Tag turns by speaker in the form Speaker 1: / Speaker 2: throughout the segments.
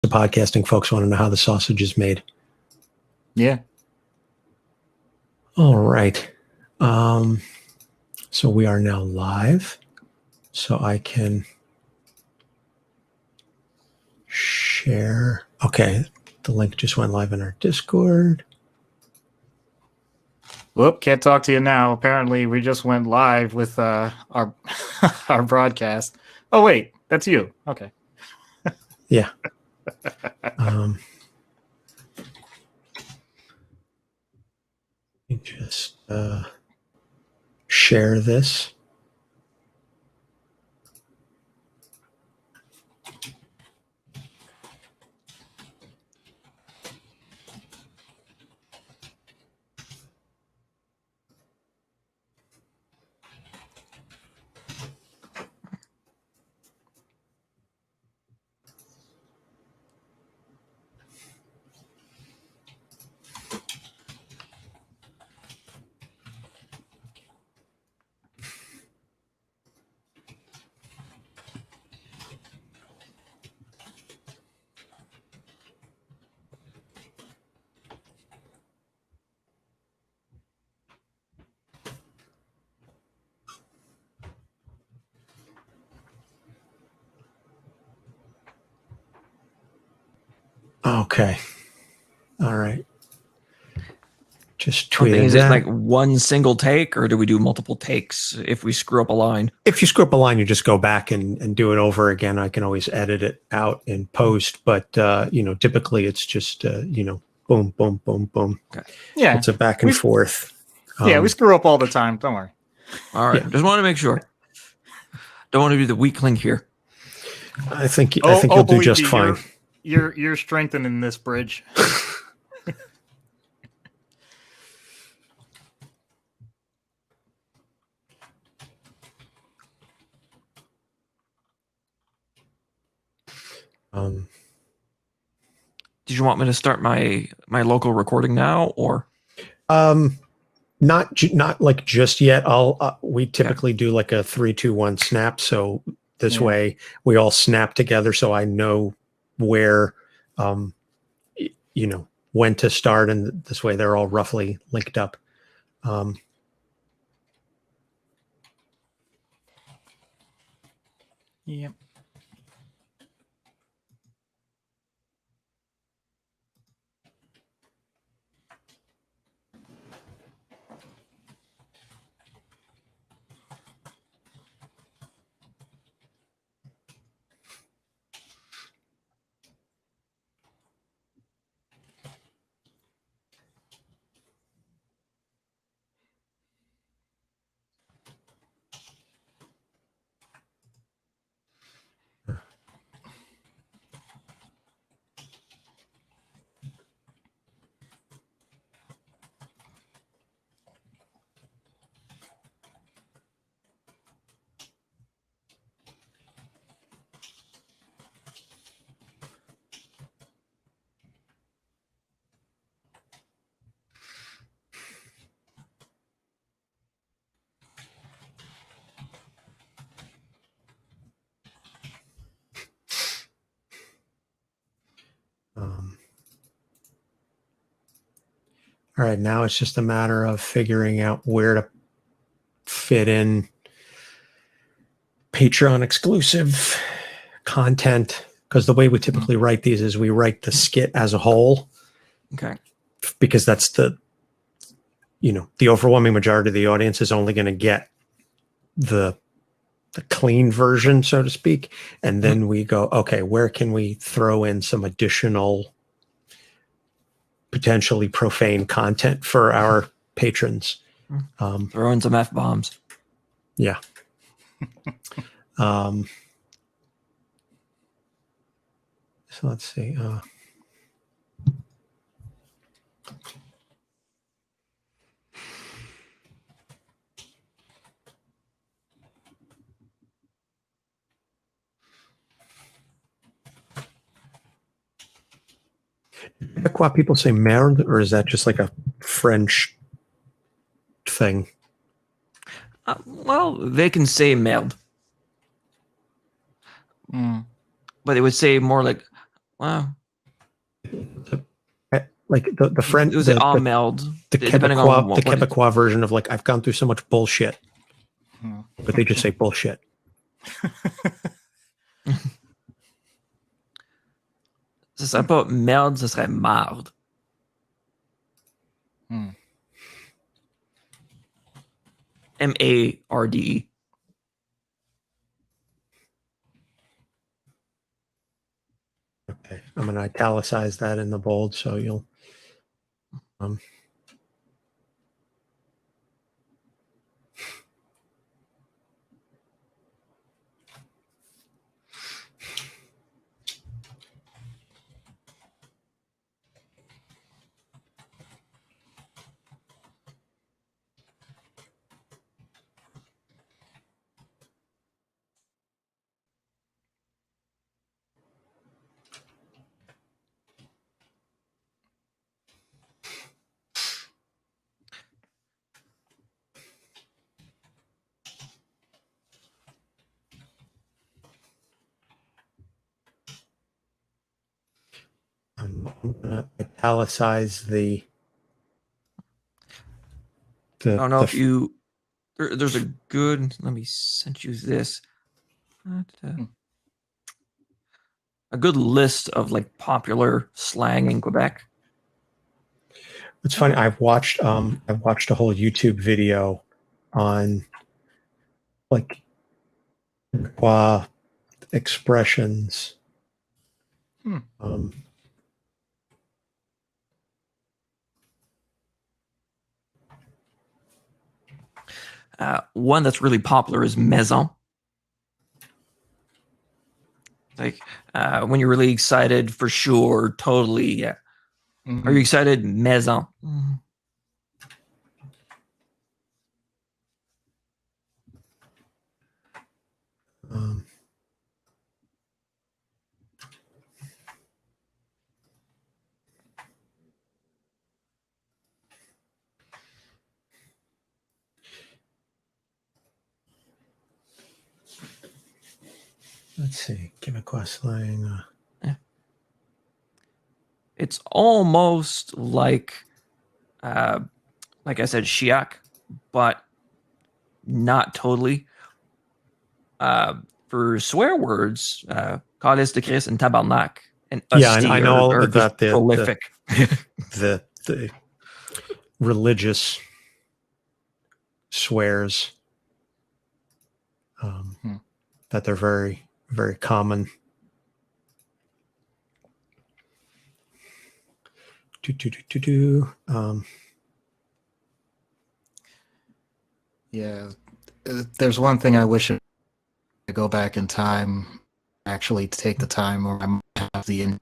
Speaker 1: The podcasting folks want to know how the sausage is made.
Speaker 2: Yeah.
Speaker 1: All right. So we are now live. So I can share. Okay. The link just went live in our Discord.
Speaker 2: Whoop, can't talk to you now. Apparently, we just went live with our our broadcast. Oh, wait, that's you. Okay.
Speaker 1: Yeah. Let me just share this. Okay. All right. Just tweeted
Speaker 3: Is
Speaker 1: that.
Speaker 3: it like one single take, or do we do multiple takes if we screw up a line?
Speaker 1: If you screw up a line, you just go back and do it over again. I can always edit it out in post, but typically it's just boom, boom, boom, boom.
Speaker 3: Okay.
Speaker 2: Yeah.
Speaker 1: It's a back and forth.
Speaker 2: Yeah, we screw up all the time. Don't worry.
Speaker 3: All right.
Speaker 1: Yeah.
Speaker 3: Just want to make sure. Don't want to be the weak link here.
Speaker 1: I think you'll do just fine.
Speaker 2: You're strengthening this bridge.
Speaker 3: Did you want me to start my local recording now, or?
Speaker 1: Not like just yet. We typically do like a 3, 2, 1 snap. So this way we all snap together. So I know where, when to start, and this way they're all roughly linked up.
Speaker 2: Yep.
Speaker 1: All right, now it's just a matter of figuring out where to fit in Patreon exclusive content, because the way we typically write these is we write the skit as a whole.
Speaker 3: Okay.
Speaker 1: Because that's the overwhelming majority of the audience is only going to get the clean version, so to speak. And then we go, okay, where can we throw in some additional potentially profane content for our patrons?
Speaker 3: Throw in some F-bombs.
Speaker 1: Yeah. So let's see. Why people say merde, or is that just like a French thing?
Speaker 3: Well, they can say merde. But it would say more like Wow.
Speaker 1: Like the French,
Speaker 3: Was it Ahmeld?
Speaker 1: the
Speaker 3: Depending on
Speaker 1: Quebecois, the
Speaker 3: what
Speaker 1: Quebecois version of like I've gone through so much bullshit,
Speaker 2: Hmm.
Speaker 1: but they just say bullshit.
Speaker 3: Ce serait pas merde, ce serait marde.
Speaker 2: Hmm.
Speaker 3: M-A-R-D-E.
Speaker 1: Okay, I'm going to italicize that in the bold so you'll. Um, I'm going to italicize the.
Speaker 3: I don't know if you. There's a good. Let me send you this. A good list of like popular slang in Quebec.
Speaker 1: It's funny. I've watched a whole YouTube video on like Quebecois expressions.
Speaker 2: Hmm.
Speaker 3: One that's really popular is maison. Like when you're really excited, for sure, totally, yeah.
Speaker 2: Mhm.
Speaker 3: Are you excited? Maison.
Speaker 1: Let's see, Quebecois slang.
Speaker 3: It's almost like I said, chiac, but not totally. For swear words, Calice de Christ and Tabarnak and
Speaker 1: Yeah,
Speaker 3: Usty
Speaker 1: I know all
Speaker 3: are just
Speaker 1: about the
Speaker 3: prolific.
Speaker 1: the religious swears that they're very, very common.
Speaker 2: Yeah, there's one thing I wish I could go back in time, actually take the time, or I might have the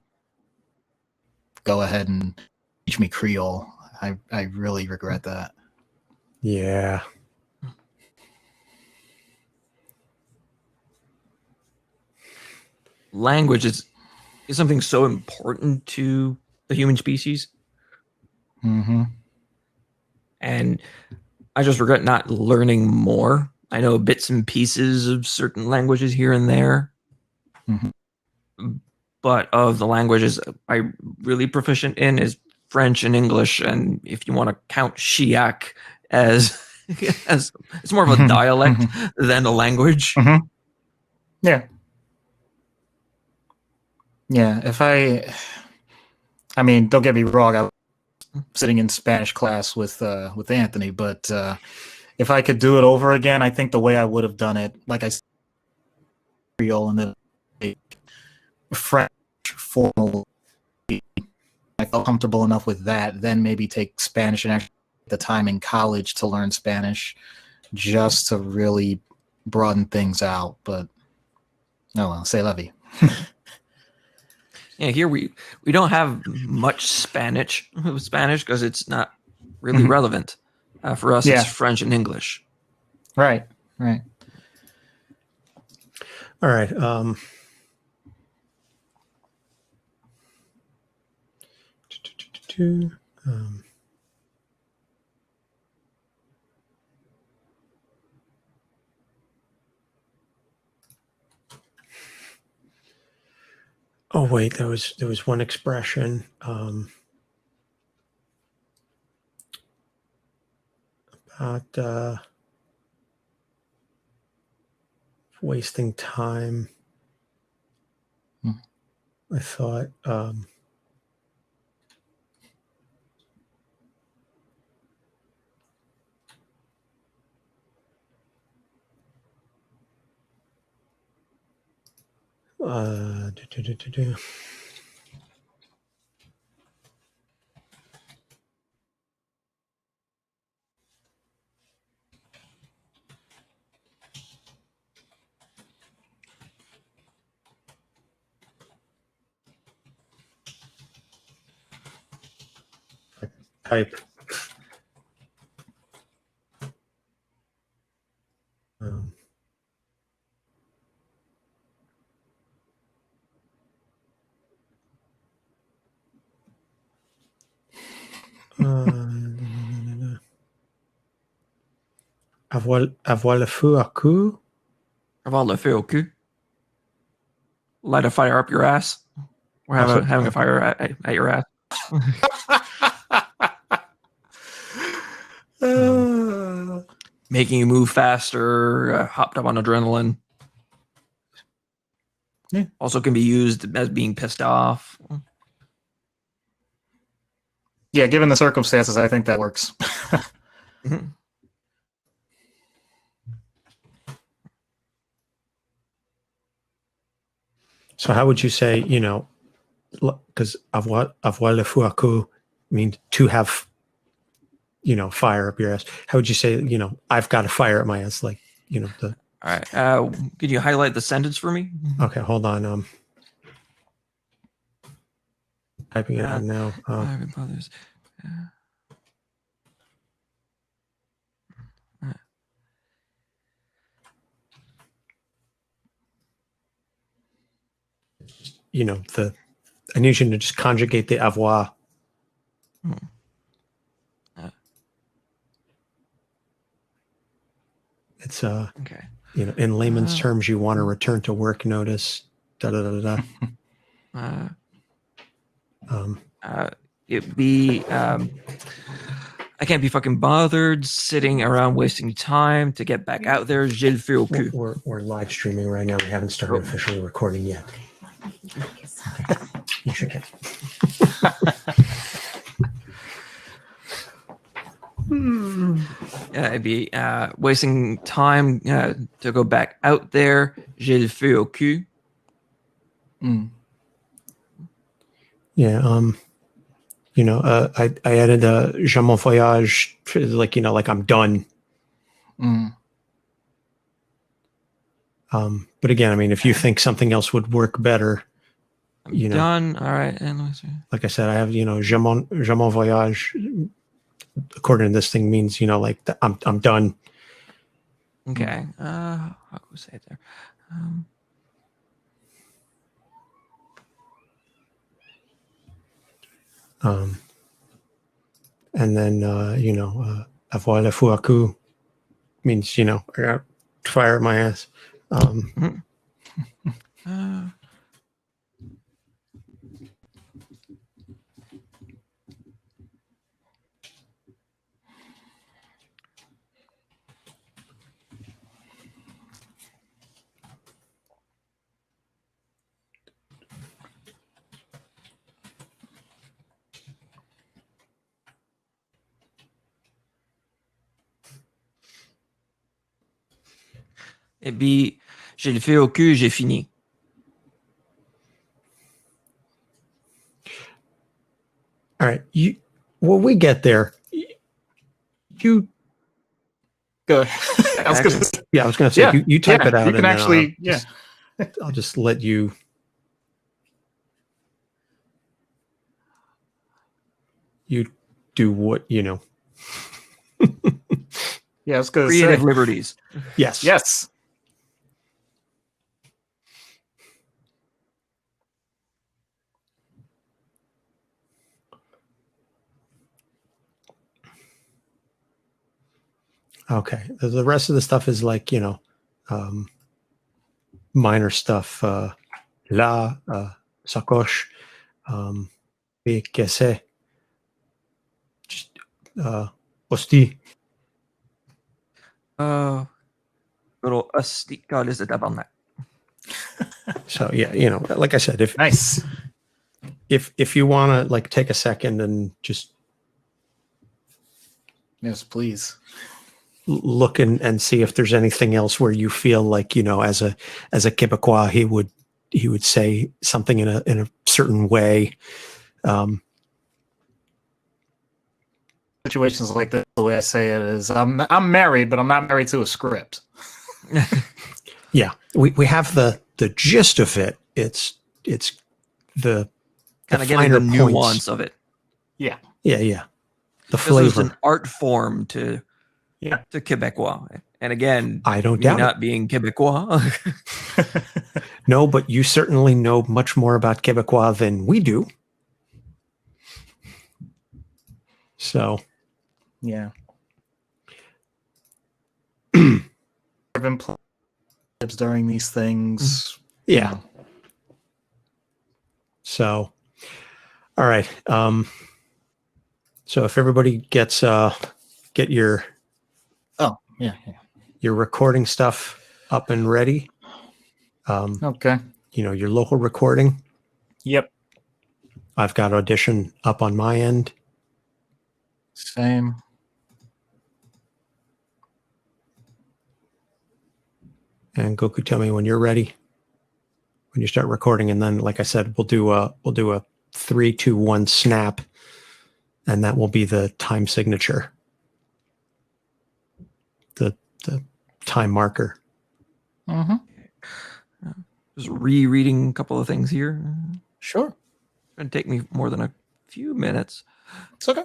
Speaker 2: go ahead and teach me Creole. I really regret that.
Speaker 1: Yeah.
Speaker 3: Language is something so important to the human species.
Speaker 2: Mm-hmm.
Speaker 3: And I just regret not learning more. I know bits and pieces of certain languages here and there.
Speaker 2: Mm-hmm.
Speaker 3: But of the languages I'm really proficient in is French and English. And if you want to count Chiac as, as it's more of a dialect than a language.
Speaker 2: Mm-hmm. Yeah. Yeah. I mean, don't get me wrong. I was sitting in Spanish class with Anthony, but if I could do it over again, I think the way I would have done it, like I said, Creole and then French formal. I felt comfortable enough with that. Then maybe take Spanish and actually take the time in college to learn Spanish, just to really broaden things out. But oh well, c'est la vie.
Speaker 3: Yeah, here we don't have much Spanish because it's not really relevant. For us, it's French and English.
Speaker 2: Right.
Speaker 1: All right. wait, there was one expression about wasting time. I thought do, do, do, do. Type. Um, avoir le feu à cou.
Speaker 3: Avoir le feu au cul. Light a fire up your ass. Or having a fire at your ass. Making you move faster, hopped up on adrenaline.
Speaker 2: Yeah.
Speaker 3: Also can be used as being pissed off.
Speaker 2: Yeah, given the circumstances, I think that works.
Speaker 3: Mhm.
Speaker 1: So how would you say, because avoir le feu à cou means to have, fire up your ass. How would you say, I've got a fire up my ass? Like, the.
Speaker 3: All right. Could you highlight the sentence for me?
Speaker 1: Okay, hold on. Typing it out now.
Speaker 3: Brothers.
Speaker 1: I need you to just conjugate the avoir. It's
Speaker 3: Okay.
Speaker 1: in layman's terms, you want to return to work notice. Da da da da.
Speaker 3: It'd be I can't be fucking bothered sitting around wasting time to get back out there. J'ai le feu au cul.
Speaker 1: We're live streaming right now. We haven't started officially recording yet. You should get.
Speaker 3: It'd be wasting time to go back out there. J'ai le feu au cul.
Speaker 1: Yeah. I added je m'en voyage, like I'm done. But again, I mean, if you think something else would work better,
Speaker 3: I'm done. All right. And let me see.
Speaker 1: Like I said, I have je m'en voyage. According to this thing, means like I'm done.
Speaker 3: Okay. How can we say it there?
Speaker 1: And then avoir le feu à cou means I got fire at my ass.
Speaker 3: It'd be j'ai le feu au cul, j'ai fini.
Speaker 1: All right, when we get there, you
Speaker 2: go. I was
Speaker 1: gonna say you type it out.
Speaker 2: You can actually,
Speaker 1: I'll just let you. You do what
Speaker 2: Yeah, I was going to say.
Speaker 3: Creative liberties.
Speaker 1: Yes.
Speaker 2: Yes.
Speaker 1: Okay. The rest of the stuff is like minor stuff. La sacoche, et caisse, hostie.
Speaker 3: Little asti. God, is it tabarnak?
Speaker 1: So yeah, like I said,
Speaker 2: Nice.
Speaker 1: if you want to like take a second and just
Speaker 2: Yes, please.
Speaker 1: look and see if there's anything else where you feel like, as a Quebecois, he would say something in a certain way.
Speaker 2: Situations like this, the way I say it is, I'm married, but I'm not married to a script.
Speaker 1: Yeah, we have the gist of it. It's the
Speaker 3: Kind of getting the
Speaker 1: finer
Speaker 3: nuance
Speaker 1: points.
Speaker 3: of it.
Speaker 2: Yeah.
Speaker 1: Yeah. The
Speaker 3: There's
Speaker 1: flavor.
Speaker 3: an art form to
Speaker 2: Yeah.
Speaker 3: Quebecois. And again,
Speaker 1: I don't
Speaker 3: me
Speaker 1: doubt
Speaker 3: not being Quebecois.
Speaker 1: No, but you certainly know much more about Quebecois than we do. So,
Speaker 2: Yeah. I've been playing during these things.
Speaker 1: yeah.
Speaker 2: You know.
Speaker 1: So, all right. So if everybody get your
Speaker 2: Oh, yeah.
Speaker 1: your recording stuff up and ready,
Speaker 2: Okay.
Speaker 1: your local recording.
Speaker 2: Yep.
Speaker 1: I've got Audition up on my end.
Speaker 2: Same.
Speaker 1: And Goku, tell me when you're ready. When you start recording, and then, like I said, we'll do a 3, 2, 1 snap, and that will be the time signature, the time marker.
Speaker 2: Mm-hmm.
Speaker 3: Just rereading a couple of things here.
Speaker 2: Sure.
Speaker 3: It's going to take me more than a few minutes.
Speaker 2: It's okay.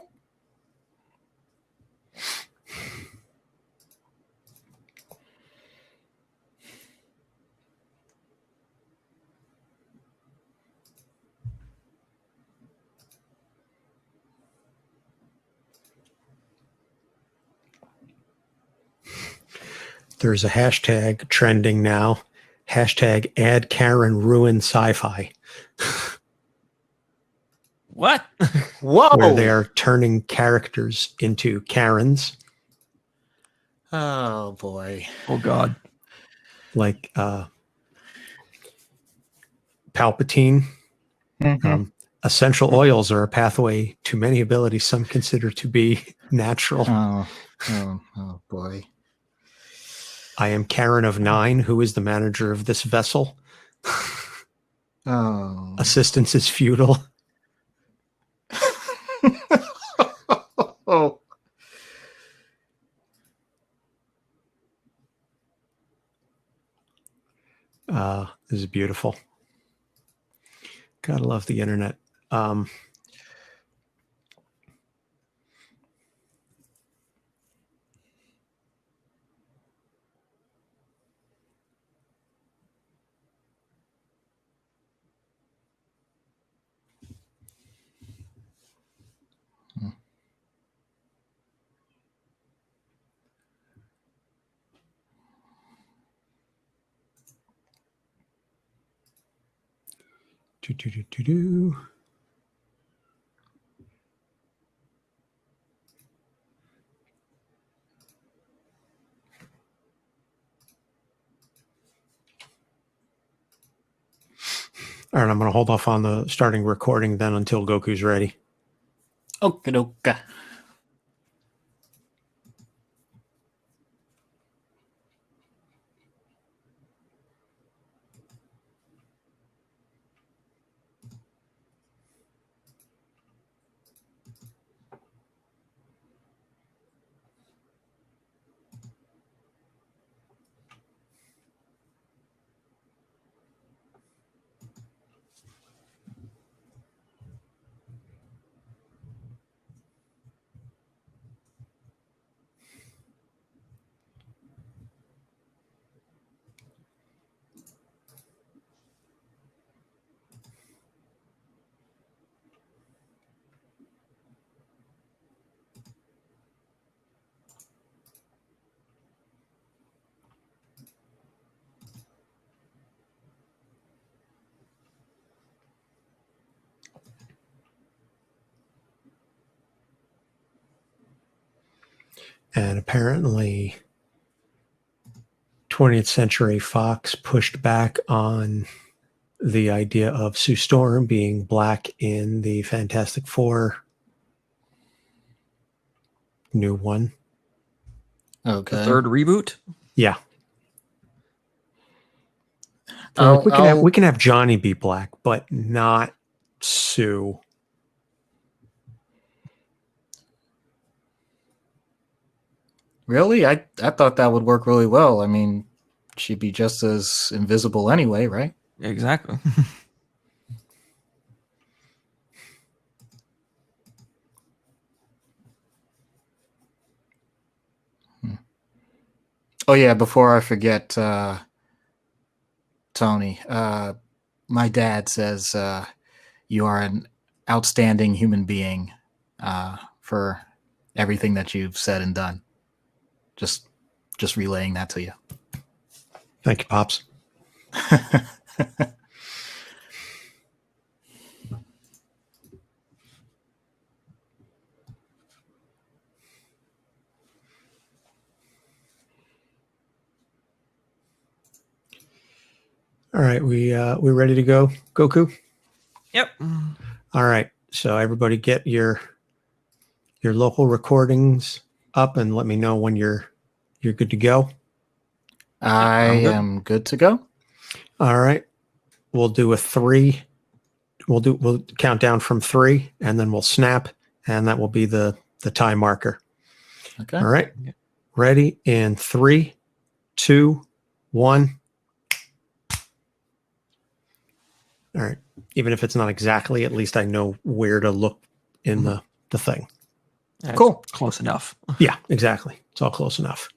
Speaker 1: There's a hashtag trending now. Hashtag add Karen ruin sci-fi.
Speaker 3: What?
Speaker 2: Whoa.
Speaker 1: Where they are turning characters into Karens.
Speaker 2: Oh boy.
Speaker 3: Oh, God.
Speaker 1: Like Palpatine.
Speaker 2: Mm-hmm.
Speaker 1: Essential oils are a pathway to many abilities some consider to be natural.
Speaker 2: Oh boy.
Speaker 1: I am Karen of 9, who is the manager of this vessel.
Speaker 2: Oh.
Speaker 1: Assistance is futile.
Speaker 2: Oh.
Speaker 1: This is beautiful. Gotta love the internet. Do. All right, I'm going to hold off on the starting recording then until Goku's ready.
Speaker 2: Okay.
Speaker 1: And apparently 20th Century Fox pushed back on the idea of Sue Storm being black in the Fantastic Four new one.
Speaker 2: Okay.
Speaker 3: The third reboot.
Speaker 1: Yeah. So like we can have Johnny be black, but not Sue.
Speaker 2: Really? I thought that would work really well. I mean, she'd be just as invisible anyway, right?
Speaker 3: Exactly.
Speaker 2: Oh yeah, before I forget, Tony, my dad says you are an outstanding human being for everything that you've said and done. Just relaying that to you.
Speaker 1: Thank you, Pops. All right, we ready to go, Goku?
Speaker 3: Yep.
Speaker 1: All right, so everybody get your local recordings up and let me know when you're good to go.
Speaker 2: I am good to go.
Speaker 1: All right, we'll do a 3. We'll count down from 3, and then we'll snap, and that will be the time marker.
Speaker 2: Okay.
Speaker 1: All right, ready in 3, 2, 1. All right. Even if it's not exactly, at least I know where to look in the thing.
Speaker 3: Yeah,
Speaker 2: cool.
Speaker 3: Close enough.
Speaker 1: Yeah, exactly. It's all close enough.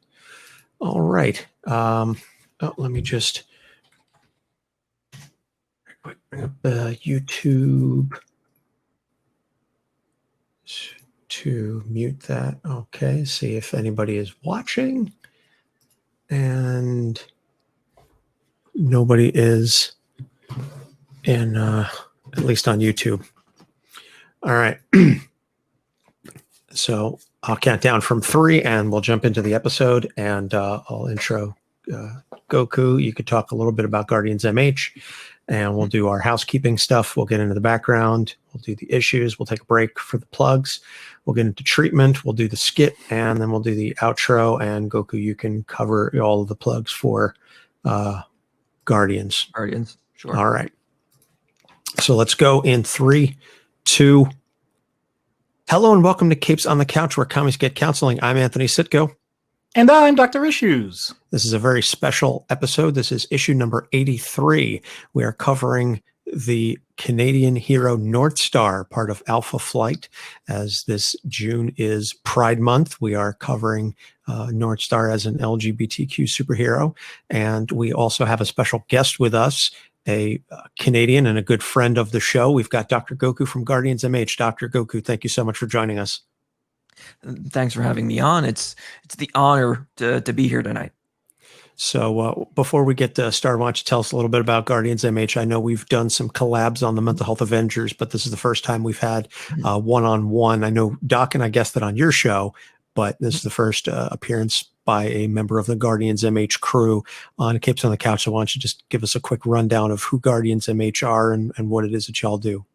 Speaker 1: All right. Let me just bring up YouTube to mute that. Okay. See if anybody is watching. And nobody is in, at least on YouTube. All right. So I'll count down from 3 and we'll jump into the episode, and I'll intro Goku. You could talk a little bit about Guardians MH, and we'll do our housekeeping stuff. We'll get into the background. We'll do the issues. We'll take a break for the plugs. We'll get into treatment. We'll do the skit, and then we'll do the outro. And Goku, you can cover all of the plugs for Guardians.
Speaker 3: Guardians. Sure.
Speaker 1: All right. So let's go in 3, 2. Hello and welcome to Capes on the Couch, where commies get counseling. I'm Anthony Sitko.
Speaker 2: And I'm Dr. Issues.
Speaker 1: This is a very special episode. This is issue number 83. We are covering the Canadian hero Northstar, part of Alpha Flight. As this June is Pride Month, we are covering Northstar as an LGBTQ superhero. And we also have a special guest with us, a Canadian and a good friend of the show. We've got Dr. Goku from Guardians MH. Dr. Goku, thank you so much for joining us.
Speaker 3: Thanks for having me on. It's the honor to be here tonight. So before we get started, why don't you tell us a little bit about Guardians MH? I know we've done some collabs on the Mental Health Avengers, but this is the first time we've had one-on-one. I know Doc and I guested on your show, but this is the first appearance by a member of the Guardians MH crew on Capes on the Couch. So why don't you just give us a quick rundown of who Guardians MH are and what it is that y'all do?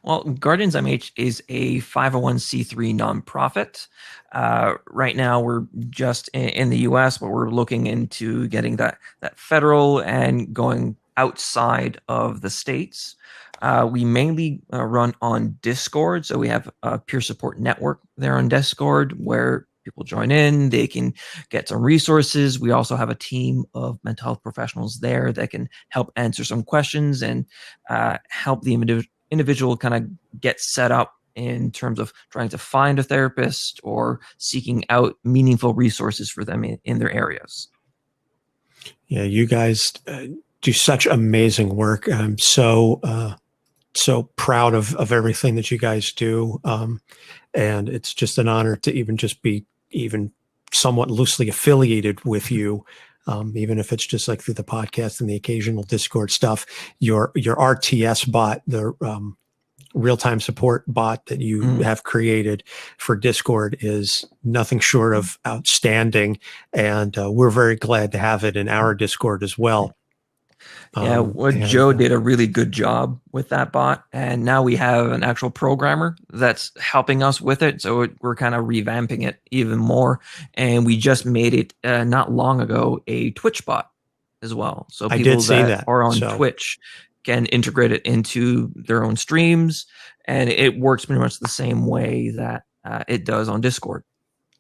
Speaker 3: Well, Guardians MH is a 501c3 nonprofit. Right now, we're just in the U.S., but we're looking into getting that federal and going outside of the states. We mainly run on Discord, so we have a peer support network there on Discord where people join in. They can get some resources. We also have a team of mental health professionals there that can help answer some questions and help the individual kind of get set up in terms of trying to find a therapist or seeking out meaningful resources for them in their areas.
Speaker 1: Yeah, you guys do such amazing work. I'm so proud of everything that you guys do. And it's just an honor to even just be even somewhat loosely affiliated with you. Even if it's just like through the podcast and the occasional Discord stuff. Your RTS bot, the real-time support bot that you have created for Discord is nothing short of outstanding, and we're very glad to have it in our Discord as well.
Speaker 3: Yeah, Joe did a really good job with that bot, and now we have an actual programmer that's helping us with it. So we're kind of revamping it even more, and we just made it not long ago a Twitch bot as well. So people that are on Twitch can integrate it into their own streams, and it works pretty much the same way that it does on Discord.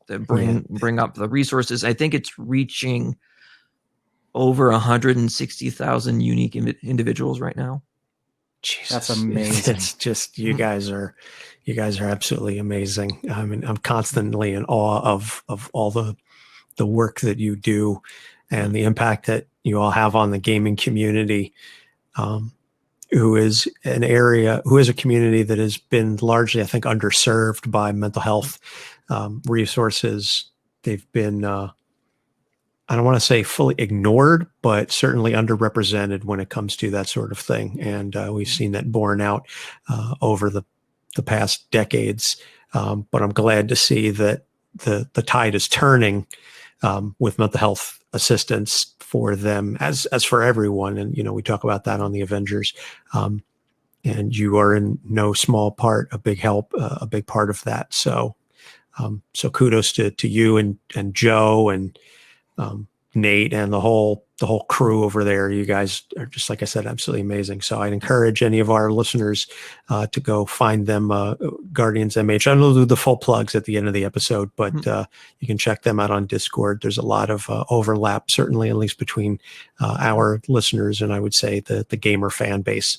Speaker 3: To bring up the resources. I think it's reaching over 160,000 unique individuals right now.
Speaker 1: Jesus,
Speaker 2: that's amazing.
Speaker 1: It's just you guys are absolutely amazing. I mean, I'm constantly in awe of all the work that you do and the impact that you all have on the gaming community, who is a community that has been largely, I think, underserved by mental health resources. They've been I don't want to say fully ignored, but certainly underrepresented when it comes to that sort of thing. And we've seen that borne out over the past decades. But I'm glad to see that the tide is turning with mental health assistance for them as for everyone. And, we talk about that on the Avengers. And you are in no small part a big help, a big part of that. So kudos to you and Joe and Nate and the whole crew over there. You guys are, just like I said, absolutely amazing. So I'd encourage any of our listeners to go find them, Guardians MH. I will do the full plugs at the end of the episode, but you can check them out on Discord. There's a lot of overlap, certainly at least between our listeners and I would say the gamer fan base.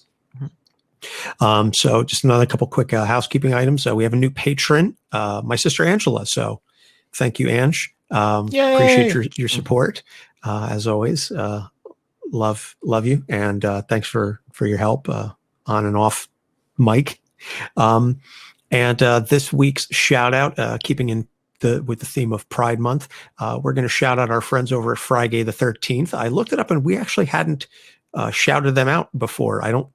Speaker 1: So just another couple quick housekeeping items. We have a new patron, my sister Angela. So thank you, Ange. Appreciate your support as always. Love you, and thanks for your help on and off mic. And this week's shout out, keeping in with the theme of Pride Month, we're going to shout out our friends over at Friday the 13th. I looked it up, and we actually hadn't shouted them out before. I don't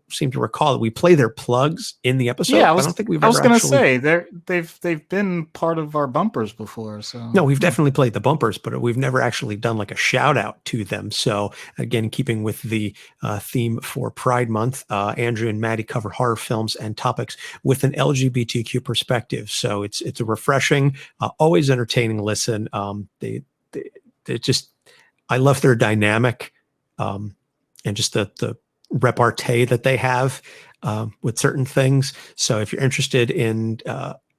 Speaker 1: seem to recall that we play their plugs in the episode.
Speaker 2: Yeah,
Speaker 1: I don't think we've
Speaker 2: I was
Speaker 1: ever
Speaker 2: going to say they've been part of our bumpers before. So
Speaker 1: no, we've definitely played the bumpers, but we've never actually done like a shout out to them. So again, keeping with the theme for Pride Month, Andrew and Maddie cover horror films and topics with an LGBTQ perspective. So it's a refreshing, always entertaining listen. They just, I love their dynamic and just the repartee that they have with certain things. So if you're interested in,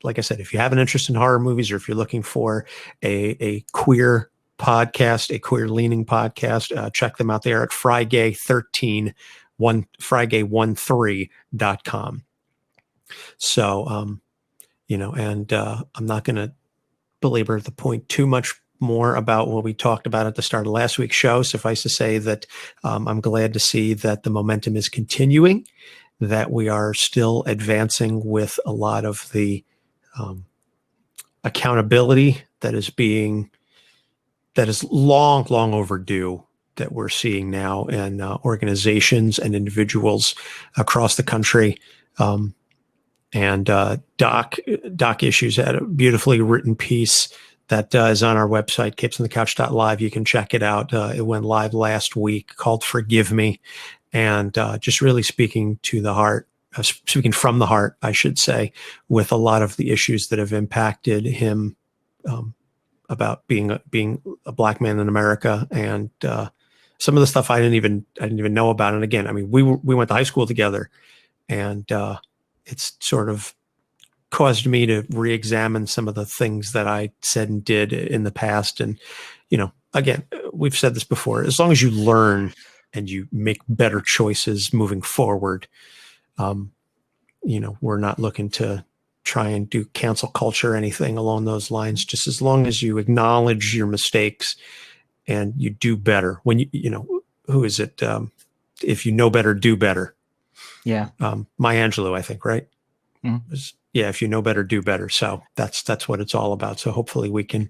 Speaker 1: like I said, if you have an interest in horror movies, or if you're looking for a queer podcast, a queer leaning podcast, check them out there at Friday13.com. So, and I'm not going to belabor the point too much more about what we talked about at the start of last week's show. Suffice to say that I'm glad to see that the momentum is continuing, that we are still advancing with a lot of the accountability that is long overdue, that we're seeing now in organizations and individuals across the country. And Doc Issues had a beautifully written piece that is on our website, capesonthecouch.live. You can check it out. It went live last week, called Forgive Me. And just really speaking to the heart, speaking from the heart, I should say, with a lot of the issues that have impacted him about being a black man in America, and some of the stuff I didn't even know about. And again, I mean, we went to high school together, and it's sort of caused me to re-examine some of the things that I said and did in the past. And, again, we've said this before, as long as you learn and you make better choices moving forward, we're not looking to try and do cancel culture or anything along those lines. Just as long as you acknowledge your mistakes and you do better. When who is it? If you know better, do better.
Speaker 2: Yeah.
Speaker 1: Maya Angelou, I think, right?
Speaker 2: Mm-hmm.
Speaker 1: Yeah, if you know better, do better. So that's what it's all about. So hopefully we can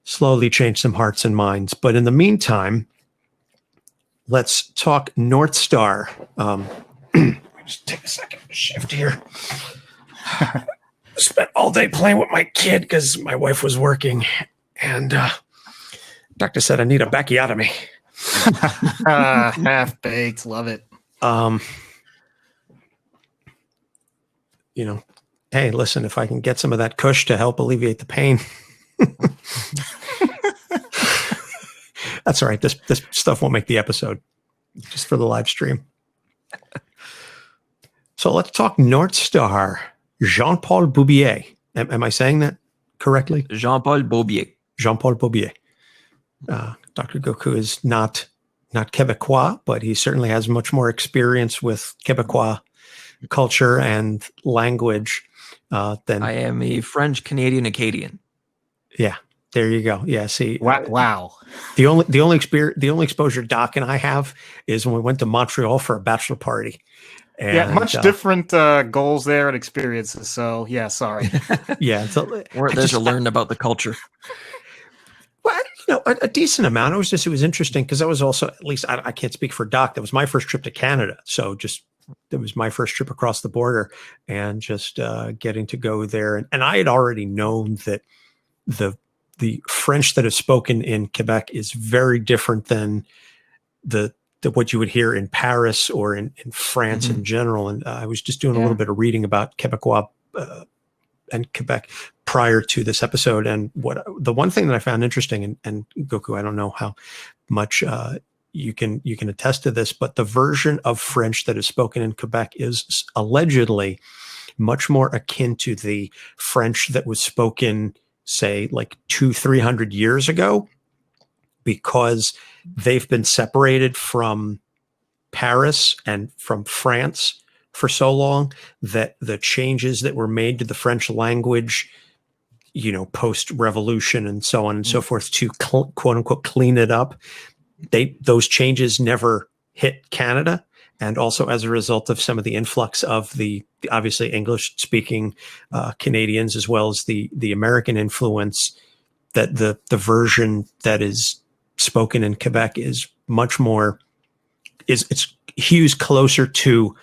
Speaker 1: slowly change some hearts and minds. But in the meantime, let's talk Northstar. We Just take a second to shift here. Spent all day playing with my kid because my wife was working, and doctor said I need a backiotomy.
Speaker 2: Half baked, love it.
Speaker 1: You know, hey, listen, if I can get some of that kush to help alleviate the pain. That's all right. This stuff won't make the episode, just for the live stream. So let's talk Northstar. Jean-Paul Boubier. Am I saying that correctly?
Speaker 3: Jean-Paul Boubier.
Speaker 1: Jean-Paul Boubier. Dr. Goku is not Quebecois, but he certainly has much more experience with Quebecois culture and language than
Speaker 3: I am a French Canadian Acadian.
Speaker 1: Yeah, there you go. Yeah, see,
Speaker 2: wow.
Speaker 1: The only exposure Doc and I have is when we went to Montreal for a bachelor party. And,
Speaker 2: much different goals there and experiences. So yeah, sorry.
Speaker 1: Yeah, so
Speaker 3: We're there to learn about the culture.
Speaker 1: Well, a decent amount. It was interesting because I was also, at least I can't speak for Doc. That was my first trip to Canada, so it was my first trip across the border, and just getting to go there. And I had already known that the French that is spoken in Quebec is very different than the what you would hear in Paris or in France in general. And I was just doing a little bit of reading about Quebecois and Quebec prior to this episode. And the one thing that I found interesting, and Goku, I don't know how much you can attest to this, but the version of French that is spoken in Quebec is allegedly much more akin to the French that was spoken, say, like 200-300 years ago, because they've been separated from Paris and from France for so long that the changes that were made to the French language, post-revolution and so on and so forth, to quote unquote clean it up, those changes never hit Canada. And also as a result of some of the influx of the obviously English-speaking Canadians, as well as the American influence, that the version that is spoken in Quebec is much more, it's hews closer to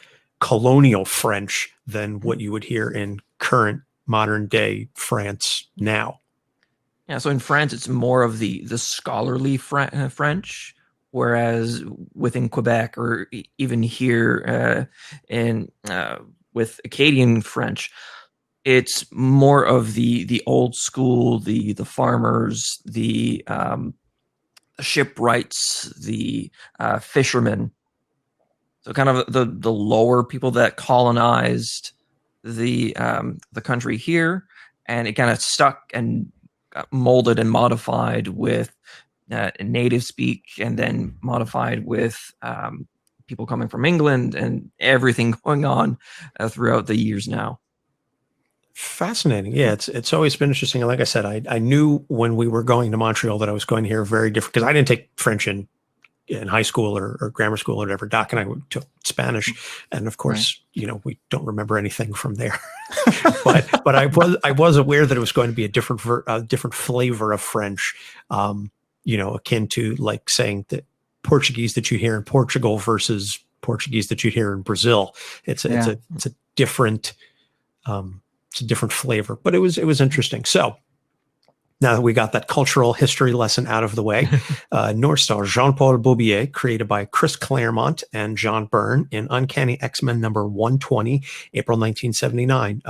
Speaker 1: colonial French than what you would hear in current modern day France now.
Speaker 3: Yeah, so in France, it's more of the scholarly French, whereas within Quebec, or even here with Acadian French, it's more of the old school, the farmers, the shipwrights, the fishermen. So kind of the lower people that colonized the country here, and it kind of stuck and got molded and modified with native speak, and then modified with people coming from England, and everything going on throughout the years now.
Speaker 1: Fascinating. Yeah, it's always been interesting. And like I said, I knew when we were going to Montreal that I was going to hear very different, because I didn't take French in high school or grammar school or whatever. Doc and I took Spanish, and of course, we don't remember anything from there. but I was aware that it was going to be a different flavor of French, akin to like saying that Portuguese that you hear in Portugal versus Portuguese that you hear in Brazil. It's a different. It's a different flavor, but it was interesting. So now that we got that cultural history lesson out of the way, Northstar, Jean-Paul Boubier, created by Chris Claremont and John Byrne in Uncanny X-Men number 120, April 1979.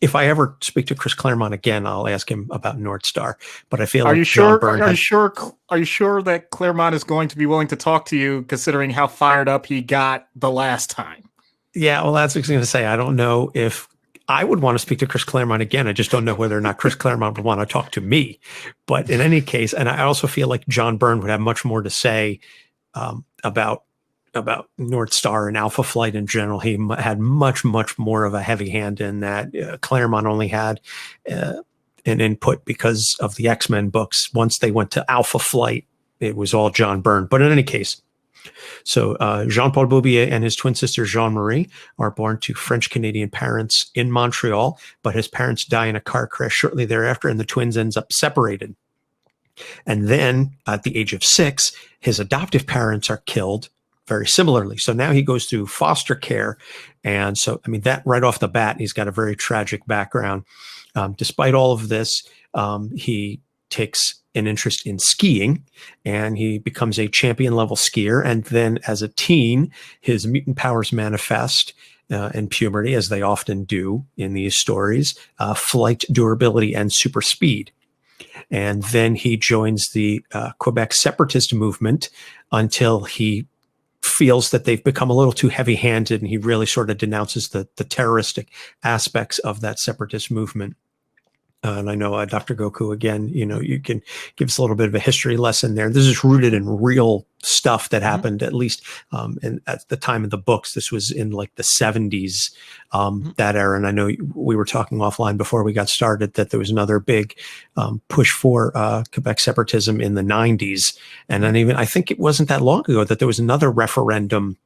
Speaker 1: If I ever speak to Chris Claremont again, I'll ask him about Northstar. But I feel like John Byrne. Are
Speaker 2: you sure that Claremont is going to be willing to talk to you, considering how fired up he got the last time?
Speaker 1: Yeah, well, that's what I was going to say. I don't know if I would want to speak to Chris Claremont again. I just don't know whether or not Chris Claremont would want to talk to me. But in any case, and I also feel like John Byrne would have much more to say about Northstar and Alpha Flight in general. He had much more of a heavy hand in that. Claremont only had an input because of the X-Men books. Once they went to Alpha Flight, it was all John Byrne. But in any case, so Jean-Paul Boubier and his twin sister Jean-Marie are born to French-Canadian parents in Montreal, but his parents die in a car crash shortly thereafter, and the twins ends up separated. And then at the age of 6, his adoptive parents are killed very similarly. So now he goes through foster care. And so, I mean, that right off the bat, he's got a very tragic background. Despite all of this, he takes an interest in skiing, and he becomes a champion level skier. And then as a teen, his mutant powers manifest in puberty, as they often do in these stories, flight, durability, and super speed. And then he joins the Quebec separatist movement until he feels that they've become a little too heavy-handed, and he really sort of denounces the terroristic aspects of that separatist movement. And I know Dr. Goku, again, you can give us a little bit of a history lesson there. This is rooted in real stuff that happened, at least at the time of the books. This was in like the 70s, that era. And I know we were talking offline before we got started that there was another big push for Quebec separatism in the 90s. And then I think it wasn't that long ago that there was another referendum.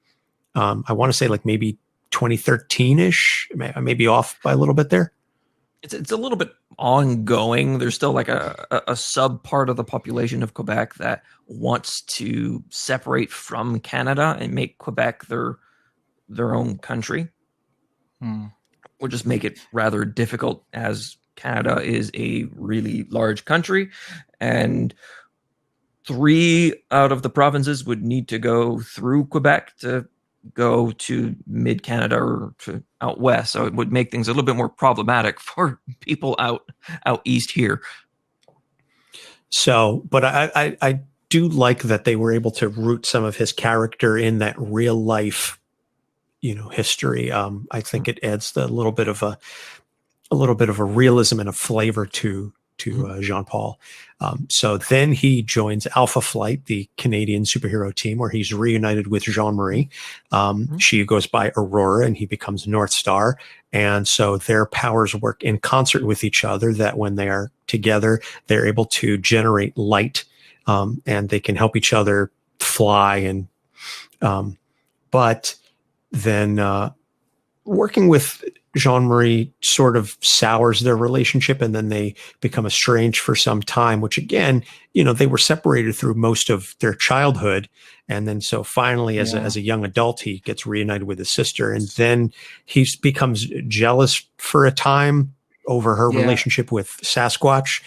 Speaker 1: I want to say like maybe 2013-ish. I may be off by a little bit there.
Speaker 3: It's a little bit ongoing. There's still like a sub part of the population of Quebec that wants to separate from Canada and make Quebec their own country. Would just make it rather difficult, as Canada is a really large country, and 3 out of the provinces would need to go through Quebec to go to mid Canada or to out west. So it would make things a little bit more problematic for people out east here.
Speaker 1: So, but I do like that they were able to root some of his character in that real life, history. I think it adds a little bit of a realism and a flavor to Jean-Paul. So then he joins Alpha Flight, the Canadian superhero team, where he's reunited with Jean-Marie. She goes by Aurora, and he becomes Northstar. And so their powers work in concert with each other, that when they are together, they're able to generate light, and they can help each other fly. And but then working with Jean-Marie sort of sours their relationship, and then they become estranged for some time, which again, they were separated through most of their childhood. And then so finally, as a young adult, he gets reunited with his sister, and then he becomes jealous for a time over her relationship with Sasquatch,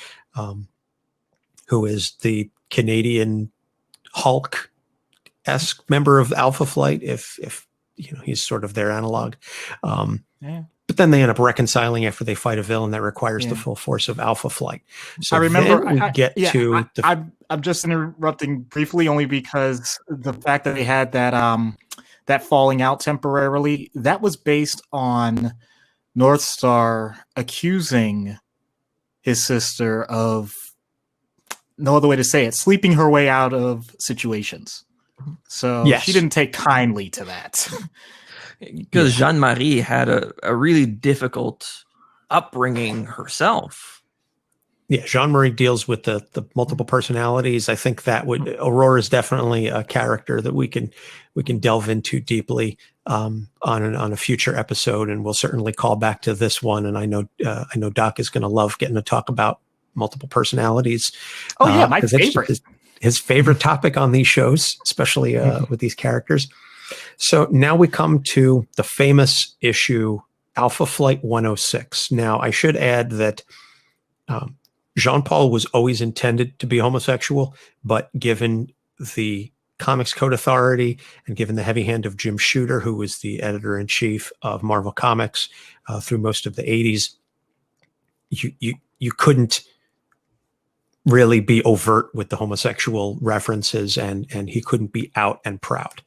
Speaker 1: who is the Canadian Hulk-esque member of Alpha Flight, if he's sort of their analog. But then they end up reconciling after they fight a villain that requires the full force of Alpha Flight. So
Speaker 2: I remember
Speaker 1: I'm
Speaker 2: just interrupting briefly, only because the fact that they had that falling out temporarily, that was based on Northstar accusing his sister of, no other way to say it, sleeping her way out of situations. So she didn't take kindly to that.
Speaker 3: Because Jean-Marie had a really difficult upbringing herself.
Speaker 1: Yeah, Jean-Marie deals with the multiple personalities. I think that Aurora is definitely a character that we can delve into deeply on a future episode, and we'll certainly call back to this one. And I know Doc is going to love getting to talk about multiple personalities.
Speaker 2: Oh yeah, my favorite.
Speaker 1: His favorite topic on these shows, especially with these characters. So now we come to the famous issue, Alpha Flight 106. Now, I should add that Jean-Paul was always intended to be homosexual, but given the Comics Code Authority and given the heavy hand of Jim Shooter, who was the editor-in-chief of Marvel Comics through most of the 80s, you couldn't really be overt with the homosexual references, and he couldn't be out and proud.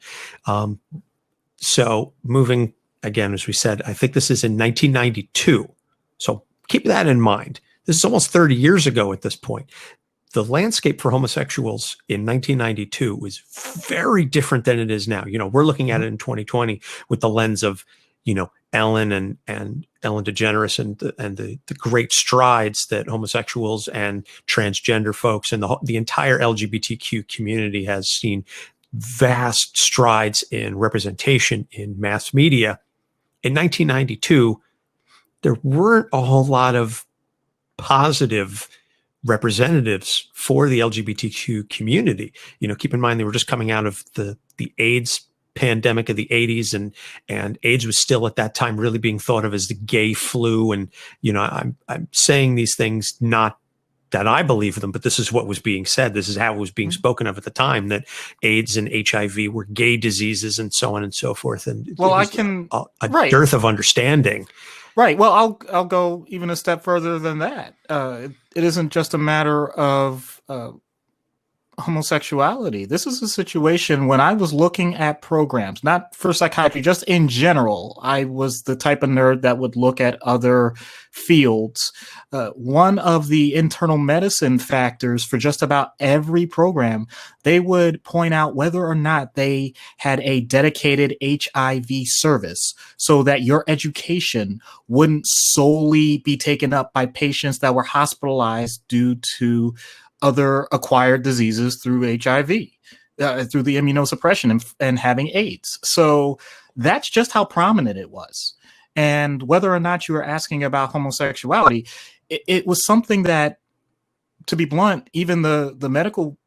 Speaker 1: So moving again, as we said, I think this is in 1992. So keep that in mind. This is almost 30 years ago at this point. The landscape for homosexuals in 1992 was very different than it is now. We're looking at it in 2020 with the lens of, Ellen and Ellen DeGeneres and the great strides that homosexuals and transgender folks and the entire LGBTQ community has seen, vast strides in representation in mass media. In 1992, there weren't a whole lot of positive representatives for the LGBTQ community. Keep in mind, they were just coming out of the AIDS pandemic of the 80s, and AIDS was still at that time really being thought of as the gay flu. And, I'm saying these things not that I believe them, but this is what was being said. This is how it was being spoken of at the time, that AIDS and HIV were gay diseases and so on and so forth. And
Speaker 2: Well,
Speaker 1: it was a dearth of understanding.
Speaker 2: Right. Well, I'll go even a step further than that. It isn't just a matter of homosexuality. This is a situation when I was looking at programs, not for psychiatry, just in general. I was the type of nerd that would look at other fields. One of the internal medicine factors for just about every program, they would point out whether or not they had a dedicated HIV service, so that your education wouldn't solely be taken up by patients that were hospitalized due to other acquired diseases through HIV, through the immunosuppression and having AIDS. So that's just how prominent it was. And whether or not you were asking about homosexuality, it was something that, to be blunt, even the medical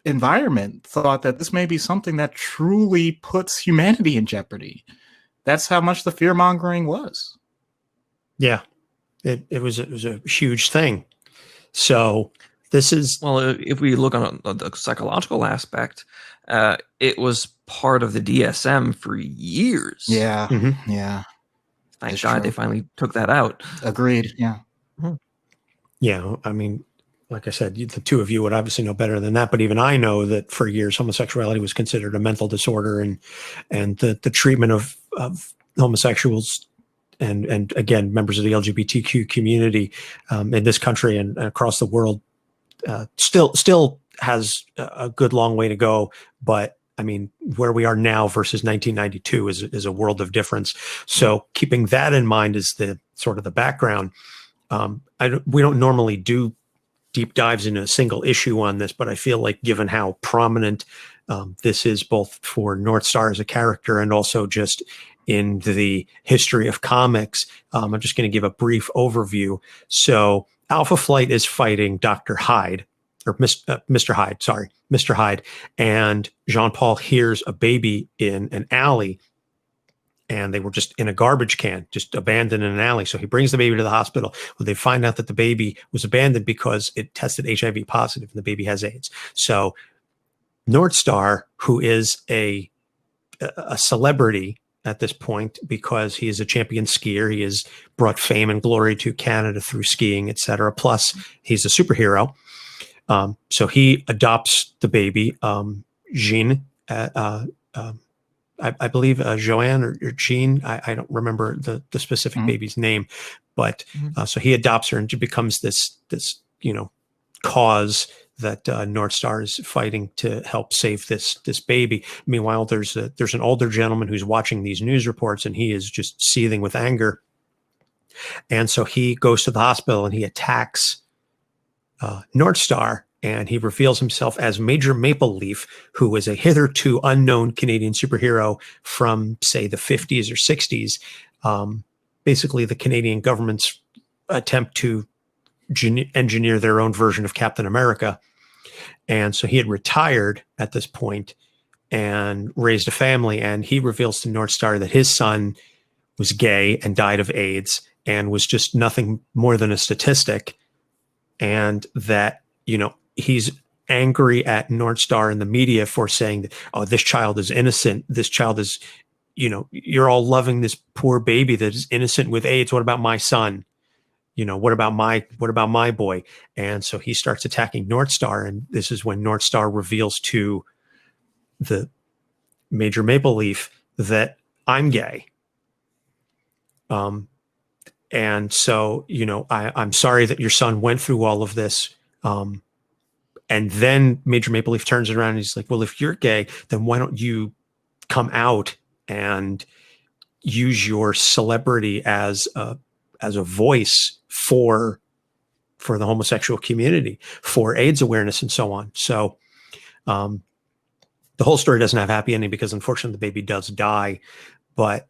Speaker 2: environment thought that this may be something that truly puts humanity in jeopardy. That's how much the fear mongering was.
Speaker 1: Yeah, it was a huge thing. So this is,
Speaker 3: well, if we look on the psychological aspect, it was part of the DSM for years.
Speaker 2: Yeah,
Speaker 1: mm-hmm.
Speaker 2: Yeah.
Speaker 3: Thank God they finally took that out.
Speaker 2: Agreed. Yeah.
Speaker 3: Mm-hmm.
Speaker 1: Yeah, I mean, like I said, the two of you would obviously know better than that. But even I know that for years, homosexuality was considered a mental disorder, and the treatment of homosexuals and again, members of the LGBTQ community in this country and across the world still has a good long way to go. But I mean, where we are now versus 1992 is a world of difference. So keeping that in mind is the sort of the background. We don't normally do deep dives into a single issue on this, but I feel like given how prominent this is both for Northstar as a character and also just in the history of comics, I'm just going to give a brief overview. So Alpha Flight is fighting Dr. Hyde, or Mr. Hyde, sorry, Mr. Hyde, and Jean-Paul hears a baby in an alley, and they were just in a garbage can, just abandoned in an alley. So he brings the baby to the hospital. Well, they find out that the baby was abandoned because it tested HIV positive and the baby has AIDS. So Northstar, who is a celebrity at this point because he is a champion skier, he has brought fame and glory to Canada through skiing, etc. Plus, he's a superhero. So he adopts the baby, Jean, I believe Joanne or Jean. I don't remember the specific baby's name, but so he adopts her and she becomes this cause that Northstar is fighting to help save this baby. Meanwhile, there's an older gentleman who's watching these news reports and he is just seething with anger, and so he goes to the hospital and he attacks Northstar. And he reveals himself as Major Maple Leaf, who was a hitherto unknown Canadian superhero from, say, the 50s or 60s. Basically, the Canadian government's attempt to engineer their own version of Captain America. And so he had retired at this point and raised a family. And he reveals to Northstar that his son was gay and died of AIDS and was just nothing more than a statistic. And that, he's angry at Northstar and the media for saying that, oh, this child is innocent. This child is, you're all loving this poor baby that is innocent with AIDS. What about my son? What about my boy? And so he starts attacking Northstar. And this is when Northstar reveals to the Major Maple Leaf that I'm gay. And so, I'm sorry that your son went through all of this. And then Major Maple Leaf turns around and he's like, well, if you're gay, then why don't you come out and use your celebrity as a voice for the homosexual community, for AIDS awareness and so on. So the whole story doesn't have a happy ending because unfortunately the baby does die. But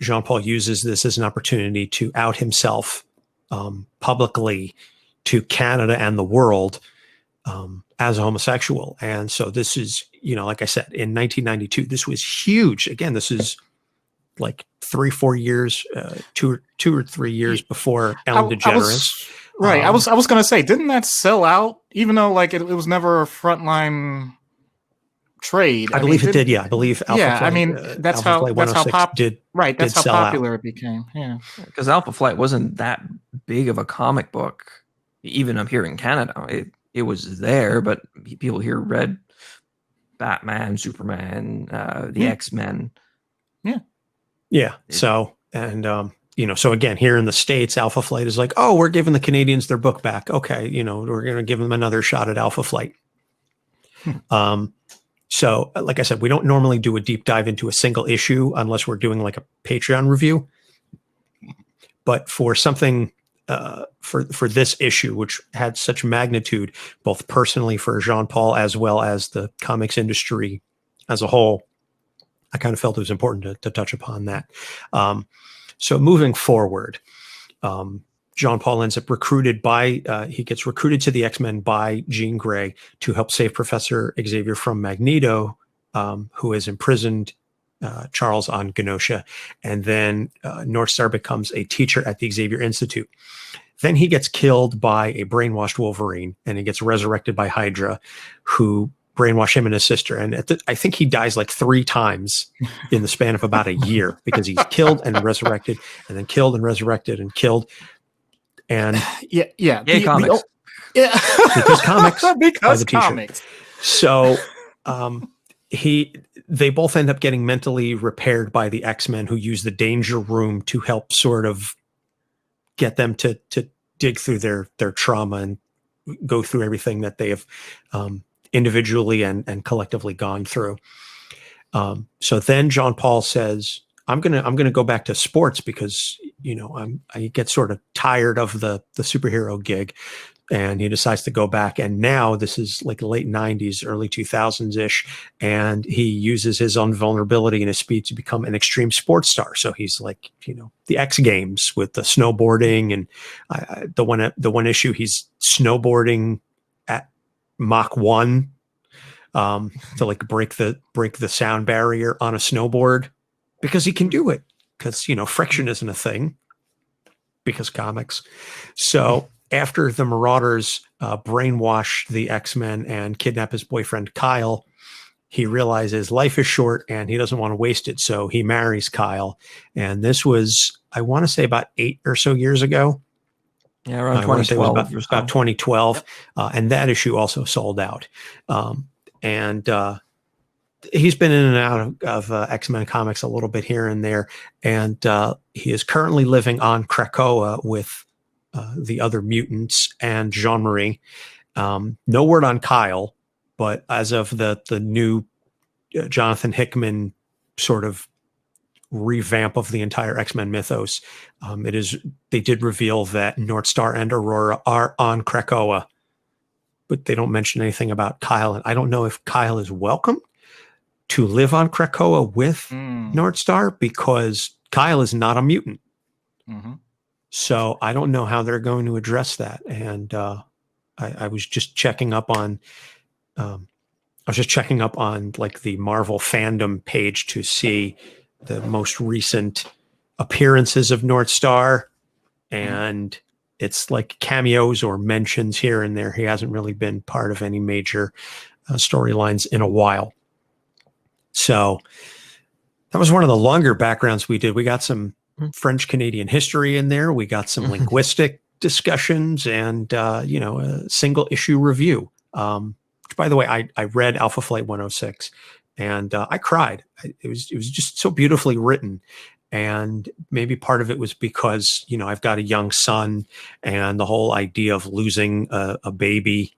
Speaker 1: Jean-Paul uses this as an opportunity to out himself publicly to Canada and the world as a homosexual. And so this is, like I said, in 1992, this was huge. Again, this is like 3-4 years, 2 or 3 years before Ellen DeGeneres.
Speaker 2: Right. I was going to say, didn't that sell out, even though like it was never a frontline trade?
Speaker 1: I believe it did. Yeah, I believe Alpha
Speaker 2: yeah,
Speaker 1: Flight,
Speaker 2: I mean, that's how
Speaker 1: 106 did.
Speaker 2: Right, that's how
Speaker 1: sell out.
Speaker 2: popular it became. Yeah,
Speaker 3: because Alpha Flight wasn't that big of a comic book, even up here in Canada. It was there, but people here read Batman, Superman, the X-Men.
Speaker 1: Yeah. So, and, so again, here in the States, Alpha Flight is like, oh, we're giving the Canadians their book back. Okay. We're going to give them another shot at Alpha Flight. So like I said, we don't normally do a deep dive into a single issue unless we're doing like a Patreon review. But for something, for this issue, which had such magnitude, both personally for Jean-Paul as well as the comics industry as a whole, I kind of felt it was important to touch upon that. So moving forward, Jean-Paul ends up he gets recruited to the X-Men by Jean Grey to help save Professor Xavier from Magneto, who has imprisoned Charles on Genosha. And then Northstar becomes a teacher at the Xavier Institute. Then he gets killed by a brainwashed Wolverine, and he gets resurrected by Hydra, who brainwash him and his sister. And I think he dies like 3 times in the span of about a year, because he's killed and resurrected, and then killed and resurrected and killed. And
Speaker 3: yeah, comics.
Speaker 1: Because comics
Speaker 2: because comics.
Speaker 1: So they both end up getting mentally repaired by the X-Men, who use the Danger Room to help sort of get them to dig through their trauma and go through everything that they have individually and collectively gone through. So then Jean-Paul says, I'm gonna go back to sports because I get sort of tired of the superhero gig, and he decides to go back. And now this is like late 90s, early 2000s ish, and he uses his own vulnerability and his speed to become an extreme sports star. So he's like the X Games with the snowboarding, and the one issue he's snowboarding at Mach 1 to like break the sound barrier on a snowboard, because he can do it, because friction isn't a thing, because comics. So after the Marauders brainwash the X-Men and kidnap his boyfriend Kyle, he realizes life is short and he doesn't want to waste it, so he marries Kyle. And this was, I want to say, about 8 or so years ago.
Speaker 3: Yeah, around 2012.
Speaker 1: About 2012. Yep. And that issue also sold out. He's been in and out of X-Men comics a little bit here and there. And he is currently living on Krakoa with the other mutants and Jean-Marie. No word on Kyle, but as of the new Jonathan Hickman sort of revamp of the entire X-Men mythos, they did reveal that Northstar and Aurora are on Krakoa, but they don't mention anything about Kyle. And I don't know if Kyle is welcome to live on Krakoa with Northstar, because Kyle is not a mutant. Mm-hmm. So I don't know how they're going to address that. And I was just checking up on, like the Marvel fandom page to see the most recent appearances of Northstar, and it's like cameos or mentions here and there. He hasn't really been part of any major storylines in a while. So that was one of the longer backgrounds we did. We got some French Canadian history in there. We got some linguistic discussions, and a single issue review. Which, by the way, I read Alpha Flight 106, and I cried. It was just so beautifully written. And maybe part of it was because I've got a young son, and the whole idea of losing a baby,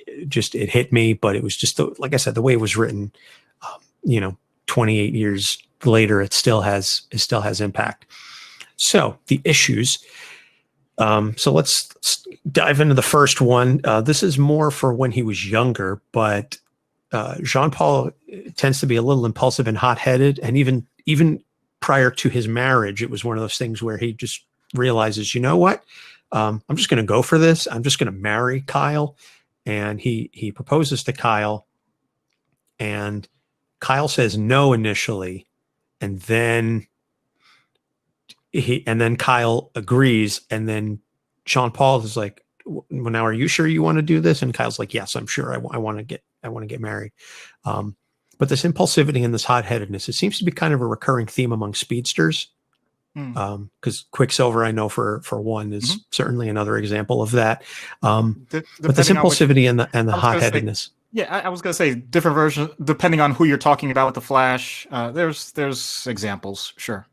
Speaker 1: it hit me. But it was just like I said, the way it was written. 28 years later, it still has impact. So the issues. So let's dive into the first one. This is more for when he was younger, but Jean-Paul tends to be a little impulsive and hot-headed, and even prior to his marriage, it was one of those things where he just realizes, you know what? I'm just going to go for this. I'm just going to marry Kyle. and he proposes to Kyle, and Kyle says no initially, and then Kyle agrees, and then Sean Paul is like, well, now are you sure you want to do this? And Kyle's like, yes, I'm sure. I want to get married. But this impulsivity and this hot-headedness, it seems to be kind of a recurring theme among speedsters. Because Quicksilver, I know for one, is certainly another example of that. But this impulsivity and the hot-headedness.
Speaker 2: I was going to say different version depending on who you're talking about with the Flash. There's examples, sure.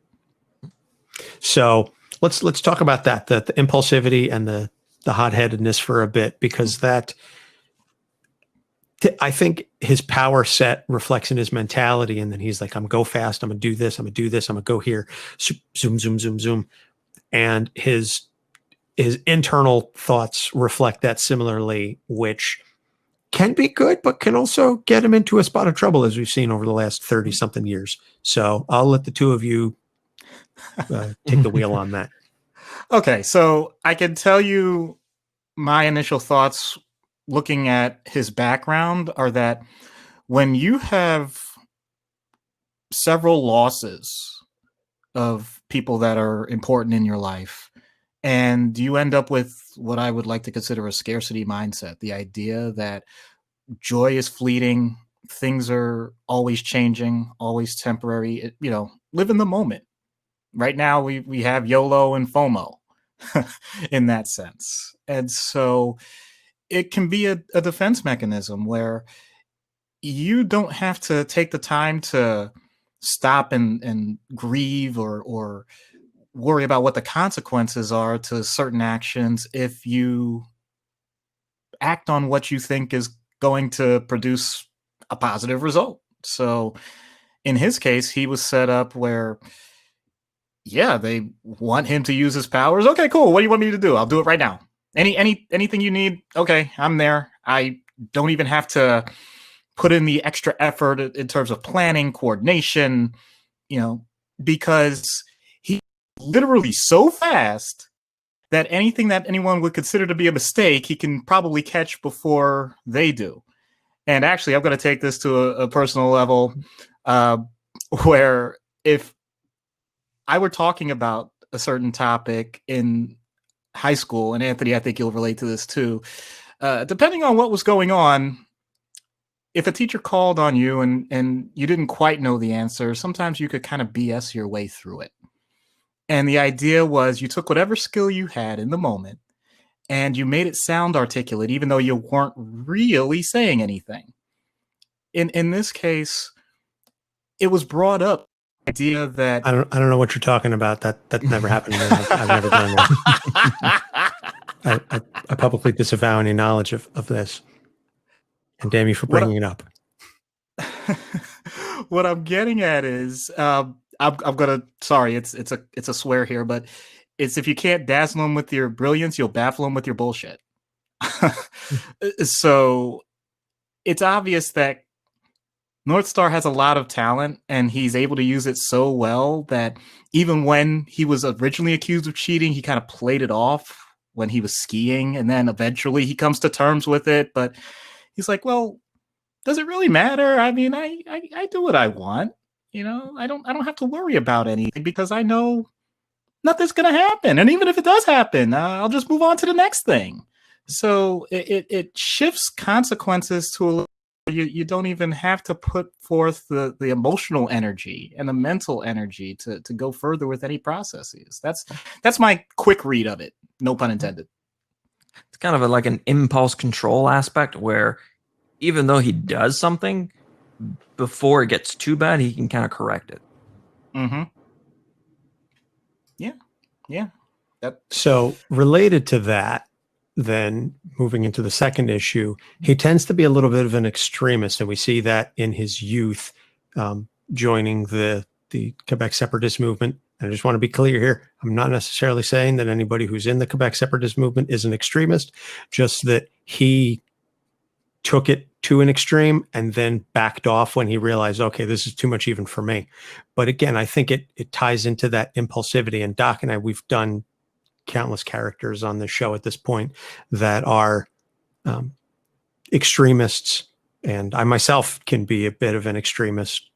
Speaker 1: So let's talk about that, the impulsivity and the hot-headedness for a bit, because that, I think his power set reflects in his mentality. And then he's like, I'm go fast. I'm gonna do this. I'm gonna do this. I'm gonna go here. Zoom, zoom, zoom, zoom. And his internal thoughts reflect that similarly, which can be good, but can also get him into a spot of trouble, as we've seen over the last 30 something years. So I'll let the two of you take the wheel on that.
Speaker 2: Okay. So I can tell you my initial thoughts looking at his background are that when you have several losses of people that are important in your life, and you end up with what I would like to consider a scarcity mindset, the idea that joy is fleeting, things are always changing, always temporary, live in the moment. Right now we have YOLO and FOMO in that sense. And so it can be a defense mechanism where you don't have to take the time to stop and grieve or worry about what the consequences are to certain actions if you act on what you think is going to produce a positive result. So in his case, he was set up where, they want him to use his powers. Okay, cool. What do you want me to do? I'll do it right now. Anything you need. Okay, I'm there. I don't even have to put in the extra effort in terms of planning, coordination, because he's literally so fast that anything that anyone would consider to be a mistake, he can probably catch before they do. And actually, I'm going to take this to a personal level, where if I were talking about a certain topic in high school, and Anthony, I think you'll relate to this too, depending on what was going on, if a teacher called on you and you didn't quite know the answer, sometimes you could kind of BS your way through it. And the idea was you took whatever skill you had in the moment and you made it sound articulate, even though you weren't really saying anything. In this case, it was brought up the idea that
Speaker 1: I don't know what you're talking about. That never happened to me. I've never done that. I publicly disavow any knowledge of this. And damn you for bringing it up.
Speaker 2: What I'm getting at is, I'm gonna. Sorry, it's a swear here, but it's if you can't dazzle them with your brilliance, you'll baffle them with your bullshit. So it's obvious that Northstar has a lot of talent, and he's able to use it so well that even when he was originally accused of cheating, he kind of played it off when he was skiing, and then eventually he comes to terms with it. But he's like, well, does it really matter? I mean, I do what I want. I don't have to worry about anything because I know nothing's going to happen. And even if it does happen, I'll just move on to the next thing. So it shifts consequences to you don't even have to put forth the emotional energy and the mental energy to go further with any processes. That's my quick read of it. No pun intended.
Speaker 3: It's kind of like an impulse control aspect where even though he does something, before it gets too bad, he can kind of correct it.
Speaker 2: Mm-hmm. Yeah.
Speaker 1: So related to that, then moving into the second issue, he tends to be a little bit of an extremist, and we see that in his youth, joining the Quebec separatist movement. And I just want to be clear here. I'm not necessarily saying that anybody who's in the Quebec separatist movement is an extremist, just that he took it to an extreme and then backed off when he realized, okay, this is too much even for me. But again, I think it ties into that impulsivity. And Doc and I, we've done countless characters on the show at this point that are extremists, and I myself can be a bit of an extremist,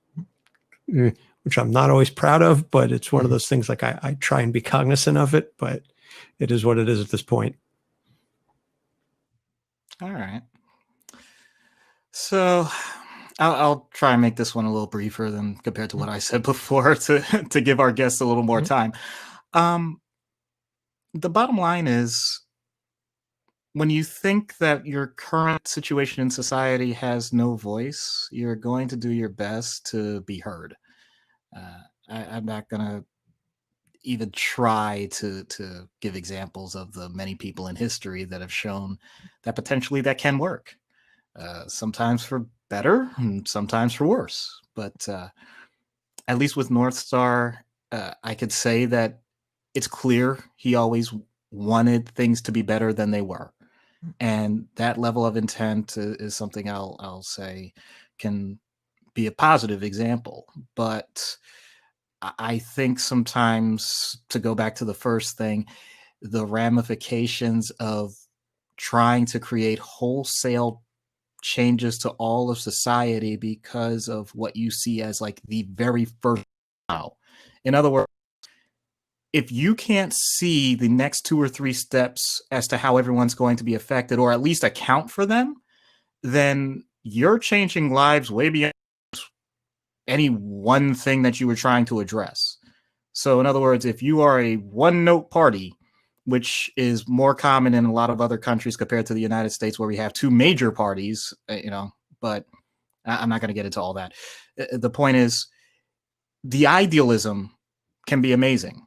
Speaker 1: which I'm not always proud of, but it's one of those things like I try and be cognizant of it, but it is what it is at this point.
Speaker 2: All right. So I'll try and make this one a little briefer than compared to what I said before to give our guests a little more time. Um, the bottom line is, when you think that your current situation in society has no voice, you're going to do your best to be heard. I'm not going to even try to give examples of the many people in history that have shown that potentially that can work. Sometimes for better and sometimes for worse. But at least with Northstar, I could say that it's clear he always wanted things to be better than they were. And that level of intent is something I'll say can be a positive example. But I think sometimes, to go back to the first thing, the ramifications of trying to create wholesale changes to all of society because of what you see as like the very first now. In other words, if you can't see the next 2 or 3 steps as to how everyone's going to be affected, or at least account for them, then you're changing lives way beyond any one thing that you were trying to address. So in other words, if you are a one note party, which is more common in a lot of other countries compared to the United States, where we have 2 major parties, but I'm not going to get into all that. The point is, the idealism can be amazing,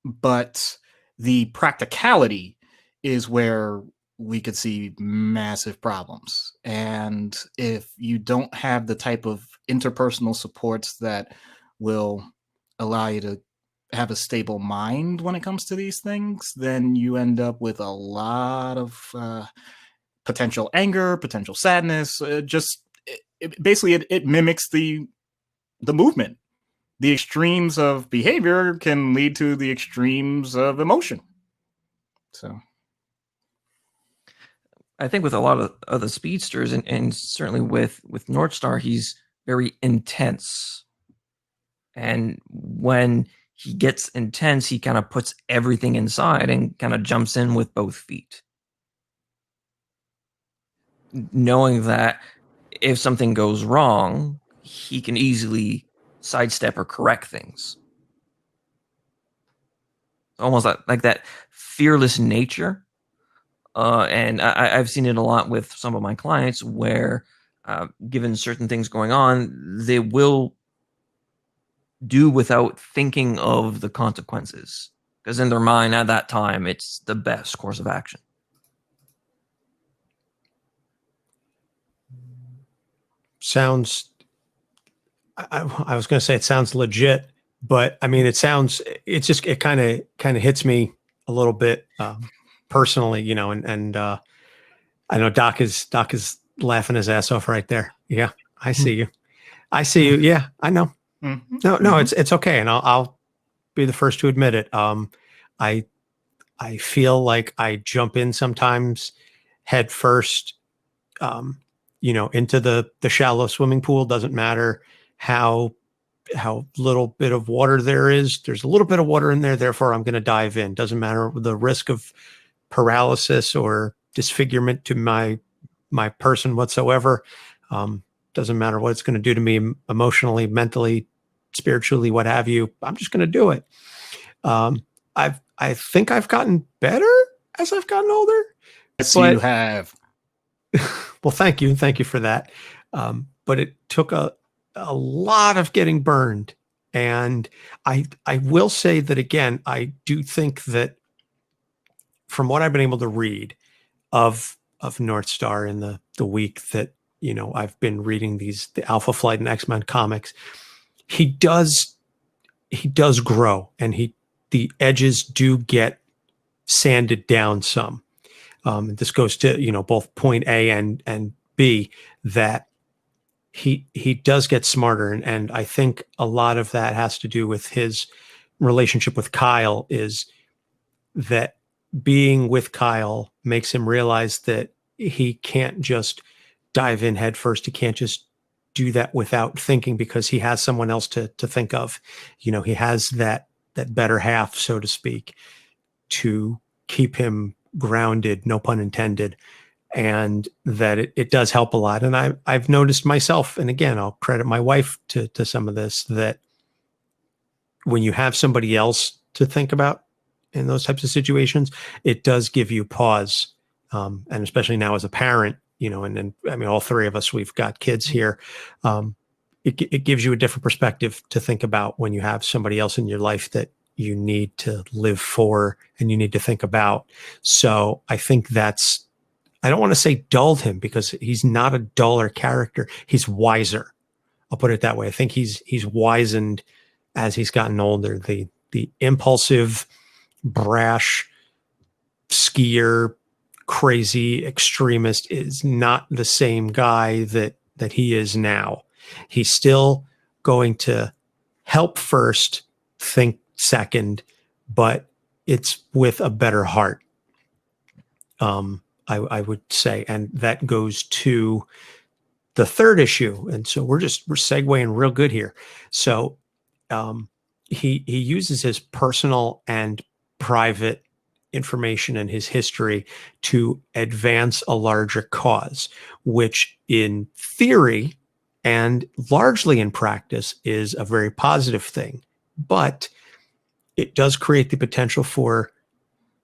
Speaker 2: but the practicality is where we could see massive problems. And if you don't have the type of interpersonal supports that will allow you to have a stable mind when it comes to these things, then you end up with a lot of potential anger, potential sadness. Basically, it mimics the movement. The extremes of behavior can lead to the extremes of emotion. So
Speaker 3: I think with a lot of the speedsters, and certainly with Northstar, he's very intense. And when he gets intense, he kind of puts everything inside and kind of jumps in with both feet, knowing that if something goes wrong, he can easily sidestep or correct things. Almost like that fearless nature. And I've seen it a lot with some of my clients where, given certain things going on, they will do without thinking of the consequences, because in their mind at that time, it's the best course of action.
Speaker 1: Sounds, I was going to say it sounds legit, but I mean, it kind of hits me a little bit personally, and I know Doc is laughing his ass off right there. Yeah, I see you. I see you. Yeah, I know.
Speaker 2: mm-hmm.
Speaker 1: No, it's okay, and I'll be the first to admit it. I feel like I jump in sometimes head first, into the shallow swimming pool. Doesn't matter how little bit of water there is. There's a little bit of water in there, therefore I'm going to dive in. Doesn't matter the risk of paralysis or disfigurement to my person whatsoever. Doesn't matter what it's going to do to me emotionally, mentally, spiritually, what have you. I'm just going to do it. I think I've gotten better as I've gotten older.
Speaker 2: Yes, you have.
Speaker 1: Well, thank you for that. But it took a lot of getting burned, and I will say that again. I do think that from what I've been able to read of Northstar in the week that I've been reading the Alpha Flight and X-Men comics, he does grow, and the edges do get sanded down some. This goes to both point A and B, that he does get smarter, and I think a lot of that has to do with his relationship with Kyle. Is that being with Kyle makes him realize that he can't just dive in head first. He can't just do that without thinking, because he has someone else to think of. You know, he has that better half, so to speak, to keep him grounded, no pun intended. And that it does help a lot. And I've noticed myself, and again, I'll credit my wife to some of this, that when you have somebody else to think about in those types of situations, it does give you pause. And especially now as a parent, you know, and I mean, all three of us, we've got kids here. It gives you a different perspective to think about when you have somebody else in your life that you need to live for and you need to think about. So I think I don't want to say dulled him, because he's not a duller character. He's wiser. I'll put it that way. I think he's wizened as he's gotten older. The impulsive, brash, skier, crazy extremist is not the same guy that he is now. He's still going to help first, think second, but it's with a better heart. I would say, and that goes to the third issue. And so we're segueing real good here. So he uses his personal and private information and his history to advance a larger cause, which in theory and largely in practice is a very positive thing. But it does create the potential for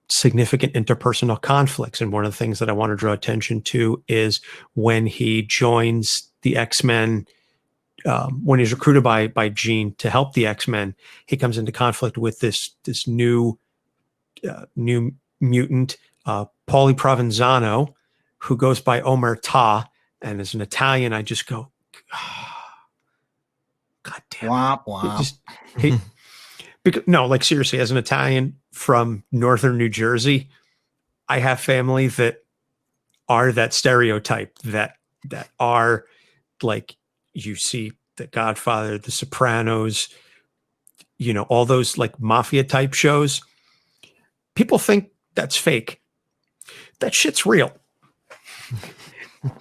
Speaker 1: significant interpersonal conflicts. And one of the things that I want to draw attention to is when he joins the X-Men, when he's recruited by Jean to help the X-Men, he comes into conflict with this new mutant, Paulie Provenzano, who goes by Omerta, and as an Italian, I just go, oh, God damn it.
Speaker 2: Womp womp.
Speaker 1: Because, no, like seriously, as an Italian from northern New Jersey, I have family that are that stereotype, that are like, you see The Godfather, The Sopranos, you know, all those like mafia type shows. People think that's fake. That shit's real.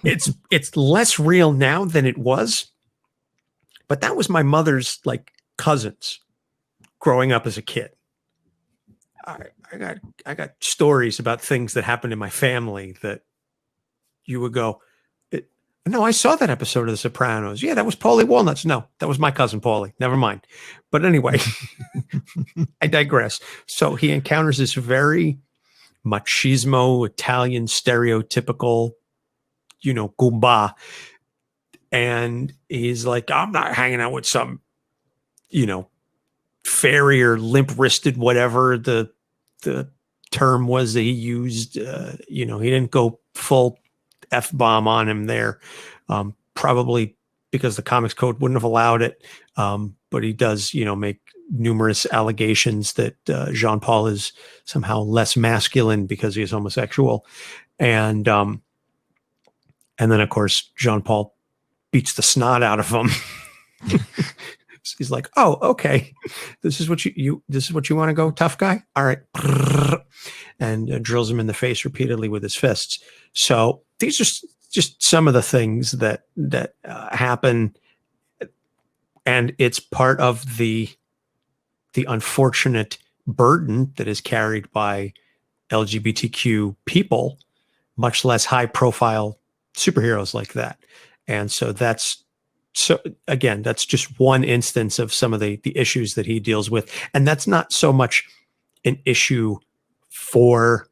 Speaker 1: It's less real now than it was, but that was my mother's like cousins growing up as a kid. I got stories about things that happened in my family that you would go, no, I saw that episode of The Sopranos. Yeah, that was Paulie Walnuts. No, that was my cousin Paulie. Never mind. But anyway, I digress. So he encounters this very machismo, Italian, stereotypical, you know, goomba. And he's like, I'm not hanging out with some, you know, fairy or limp-wristed, whatever the term was that he used. You know, he didn't go full F-bomb on him there, probably because the comics code wouldn't have allowed it. But he does, you know, make numerous allegations that Jean-Paul is somehow less masculine because he is homosexual. And then, of course, Jean-Paul beats the snot out of him. He's like, "Oh, okay, this is what you want to go, tough guy. All right," and drills him in the face repeatedly with his fists. So these are just some of the things that happen, and it's part of the unfortunate burden that is carried by LGBTQ people, much less high-profile superheroes like that. And so that's just one instance of some of the issues that he deals with. And that's not so much an issue for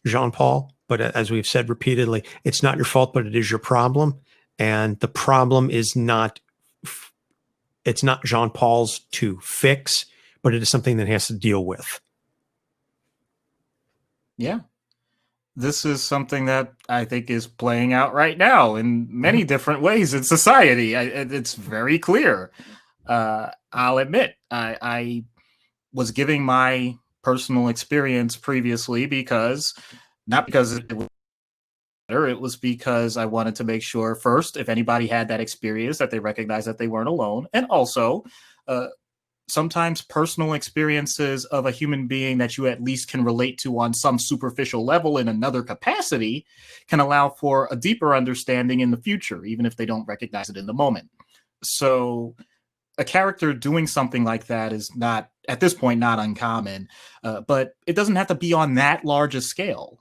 Speaker 1: Jean-Paul, but as we've said repeatedly, it's not your fault, but it is your problem. And the problem is it's not Jean-Paul's to fix, but it is something that he has to deal with.
Speaker 2: Yeah. This is something that I think is playing out right now in many different ways in society. It's very clear. I'll admit, I was giving my personal experience previously not because it was better, it was because I wanted to make sure first, if anybody had that experience, that they recognize that they weren't alone. And also, sometimes personal experiences of a human being that you at least can relate to on some superficial level in another capacity can allow for a deeper understanding in the future, even if they don't recognize it in the moment. So a character doing something like that is not, at this point, not uncommon, but it doesn't have to be on that large a scale.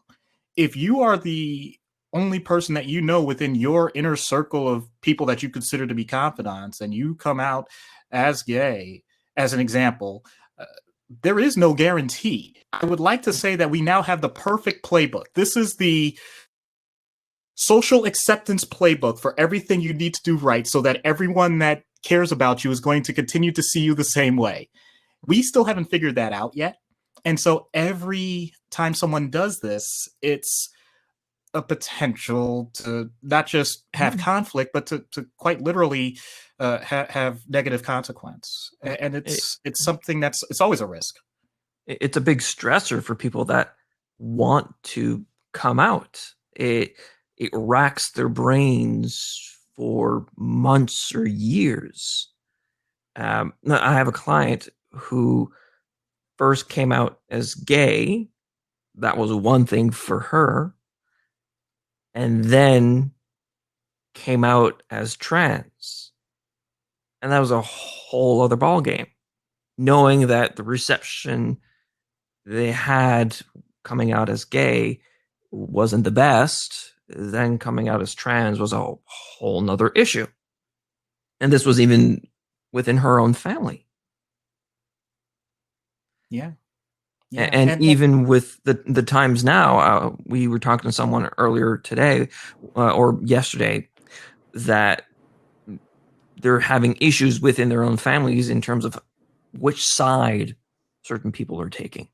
Speaker 2: If you are the only person that you know within your inner circle of people that you consider to be confidants, and you come out as gay, as an example, uh, there is no guarantee. I would like to say that we now have the perfect playbook. This is the social acceptance playbook for everything you need to do right so that everyone that cares about you is going to continue to see you the same way. We still haven't figured that out yet. And so every time someone does this, it's a potential to not just have conflict, but to quite literally have negative consequence. And it's something it's always a risk.
Speaker 3: It's a big stressor for people that want to come out. It racks their brains for months or years. I have a client who first came out as gay. That was one thing for her. And then came out as trans. And that was a whole other ballgame. Knowing that the reception they had coming out as gay wasn't the best, then coming out as trans was a whole nother issue. And this was even within her own family.
Speaker 2: Yeah.
Speaker 3: Yeah. And even with the times now, we were talking to someone earlier today or yesterday that they're having issues within their own families in terms of which side certain people are taking.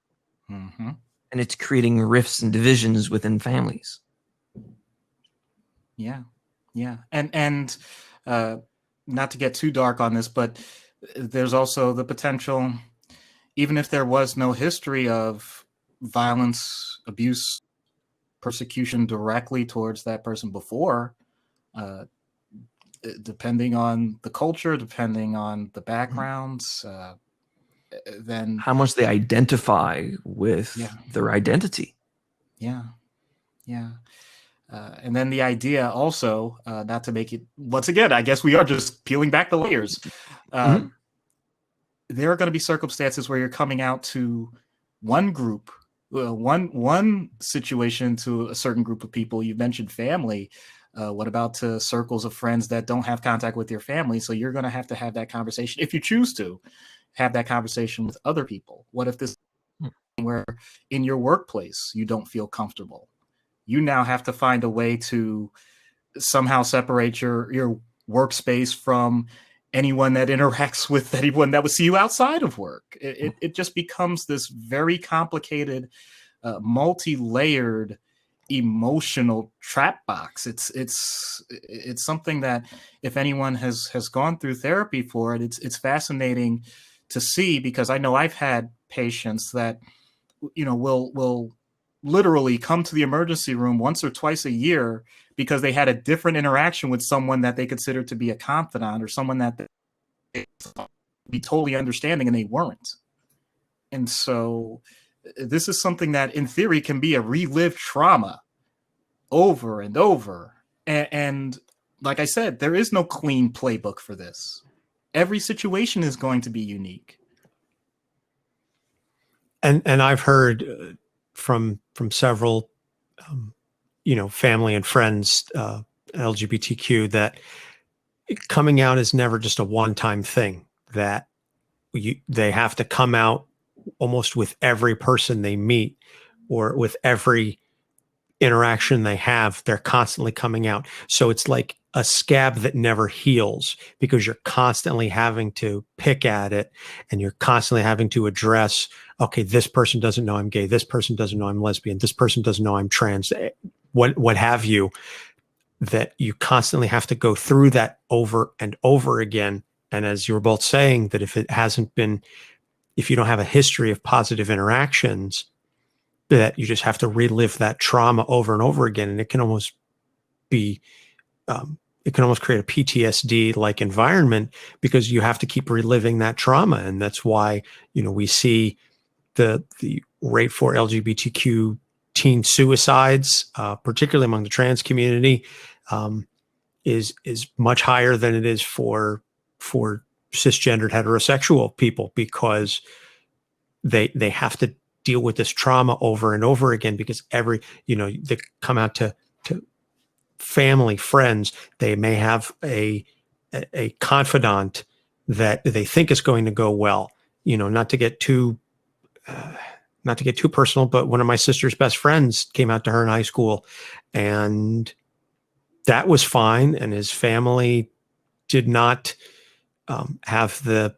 Speaker 2: Mm-hmm.
Speaker 3: And it's creating rifts and divisions within families.
Speaker 2: Yeah. Yeah. And not to get too dark on this, but there's also the potential, even if there was no history of violence, abuse, persecution directly towards that person before, depending on the culture, depending on the backgrounds, then
Speaker 3: how much they identify with their identity.
Speaker 2: Yeah. Yeah. And then the idea also, not to make it, once again, I guess we are just peeling back the layers. There are going to be circumstances where you're coming out to one group, one situation to a certain group of people. You mentioned family. What about to circles of friends that don't have contact with your family? So you're going to have that conversation, if you choose to have that conversation with other people. What if this where in your workplace you don't feel comfortable? You now have to find a way to somehow separate your workspace from anyone that interacts with anyone that would see you outside of work. It just becomes this very complicated, multi-layered emotional trap box. It's something that if anyone has gone through therapy for it, it's fascinating to see, because I know I've had patients that, you know, will literally come to the emergency room once or twice a year because they had a different interaction with someone that they considered to be a confidant or someone that they be totally understanding, and they weren't. And so this is something that in theory can be a relived trauma over and over. And like I said, there is no clean playbook for this. Every situation is going to be unique.
Speaker 1: And I've heard from several, family and friends, LGBTQ, that coming out is never just a one-time thing. That they have to come out almost with every person they meet, or with every interaction they have. They're constantly coming out. So it's like a scab that never heals, because you're constantly having to pick at it, and you're constantly having to address, okay, this person doesn't know I'm gay. This person doesn't know I'm lesbian. This person doesn't know I'm trans, what have you, that you constantly have to go through that over and over again. And as you were both saying, that if you don't have a history of positive interactions, that you just have to relive that trauma over and over again. And it can almost be it can almost create a PTSD like environment because you have to keep reliving that trauma. And that's why, we see the rate for LGBTQ teen suicides, particularly among the trans community, is much higher than it is for cisgendered heterosexual people, because they have to deal with this trauma over and over again, because they come out to family, friends. They may have a confidant that they think is going to go well. Not to get too personal, but one of my sister's best friends came out to her in high school, and that was fine. And his family did not have the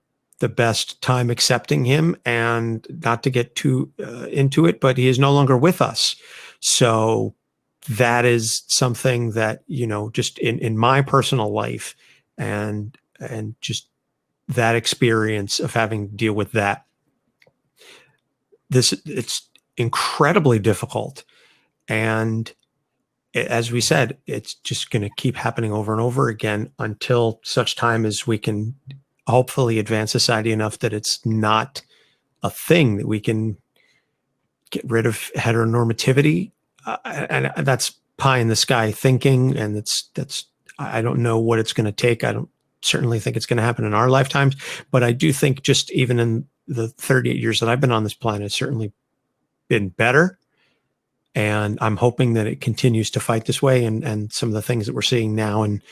Speaker 1: best time accepting him, and not to get too into it, but he is no longer with us. So that is something that, just in my personal life, and just that experience of having to deal with that, it's incredibly difficult. And as we said, it's just going to keep happening over and over again until such time as we can hopefully advance society enough that it's not a thing, that we can get rid of heteronormativity. And that's pie in the sky thinking. And I don't know what it's going to take. I don't certainly think it's going to happen in our lifetimes, but I do think just even in the 38 years that I've been on this planet, it's certainly been better. And I'm hoping that it continues to fight this way. And some of the things that we're seeing now in,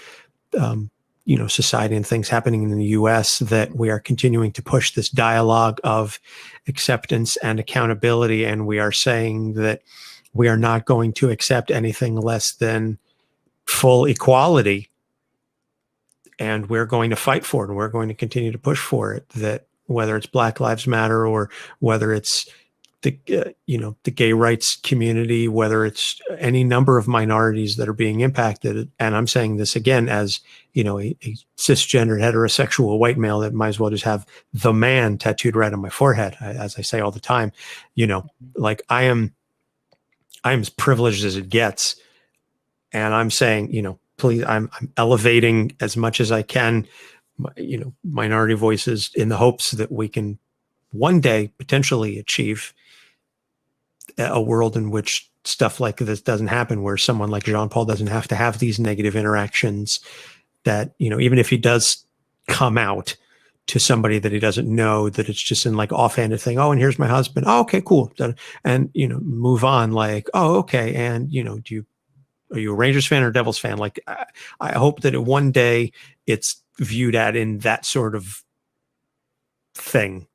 Speaker 1: society and things happening in the US, that we are continuing to push this dialogue of acceptance and accountability. And we are saying that we are not going to accept anything less than full equality. And we're going to fight for it. And we're going to continue to push for it, that whether it's Black Lives Matter, or whether it's the gay rights community, whether it's any number of minorities that are being impacted. And I'm saying this again as, a cisgendered heterosexual white male that might as well just have the man tattooed right on my forehead. As I say all the time, like I am as privileged as it gets. And I'm saying, please, I'm elevating as much as I can, minority voices, in the hopes that we can one day potentially achieve a world in which stuff like this doesn't happen, where someone like Jean-Paul doesn't have to have these negative interactions, that, even if he does come out to somebody that he doesn't know, that it's just in like offhanded thing. Oh, and here's my husband. Oh, okay, cool. And, move on, like, oh, okay. And, are you a Rangers fan or Devils fan? Like, I hope that one day it's viewed at in that sort of thing.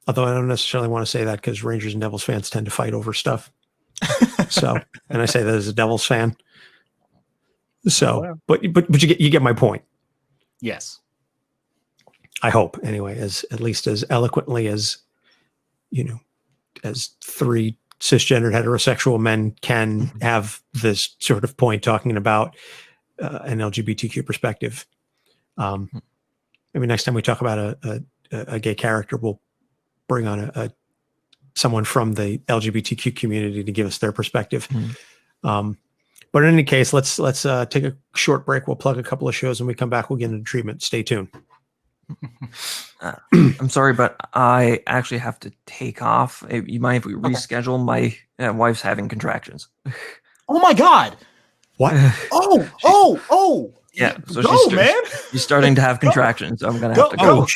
Speaker 1: Although I don't necessarily want to say that, because Rangers and Devils fans tend to fight over stuff. So, and I say that as a Devils fan. So, but you get my point.
Speaker 2: Yes.
Speaker 1: I hope, anyway, at least as eloquently as, as three cisgendered heterosexual men can have this sort of point, talking about an LGBTQ perspective. Maybe next time we talk about a gay character, we'll bring on someone from the LGBTQ community to give us their perspective. But in any case, let's take a short break. We'll plug a couple of shows, and when we come back, we'll get into treatment. Stay tuned.
Speaker 3: I'm sorry, but I actually have to take off. You mind if we reschedule? My wife's having contractions.
Speaker 2: Oh my God!
Speaker 1: What?
Speaker 2: Oh!
Speaker 3: Yeah, so
Speaker 2: man.
Speaker 3: She's starting to have contractions. So I'm gonna have to go.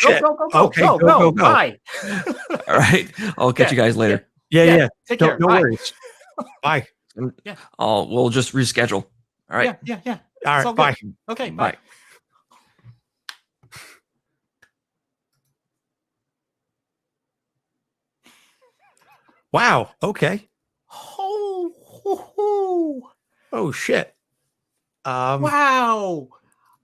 Speaker 2: Go. Bye.
Speaker 3: All right, I'll catch you guys later.
Speaker 1: Yeah.
Speaker 2: Take care.
Speaker 1: No worries. Bye.
Speaker 2: Yeah.
Speaker 3: We'll just reschedule. All right.
Speaker 2: Yeah.
Speaker 1: All right. Bye.
Speaker 2: Okay. Bye.
Speaker 1: Wow. Okay.
Speaker 2: Oh
Speaker 1: shit.
Speaker 2: Wow.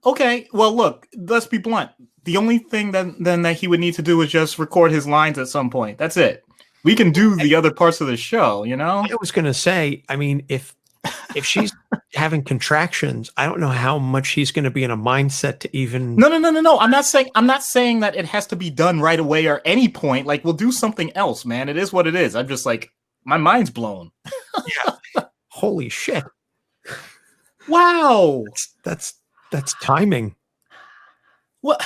Speaker 2: Okay. Well, look, let's be blunt. The only thing that he would need to do is just record his lines at some point. That's it. We can do the other parts of the show, I
Speaker 1: was going to say, I mean, if she's having contractions, I don't know how much he's going to be in a mindset to even.
Speaker 2: No. I'm not saying that it has to be done right away or any point. Like, we'll do something else, man. It is what it is. I'm just like, my mind's blown.
Speaker 1: Yeah. Holy shit.
Speaker 2: Wow.
Speaker 1: That's timing.
Speaker 2: What?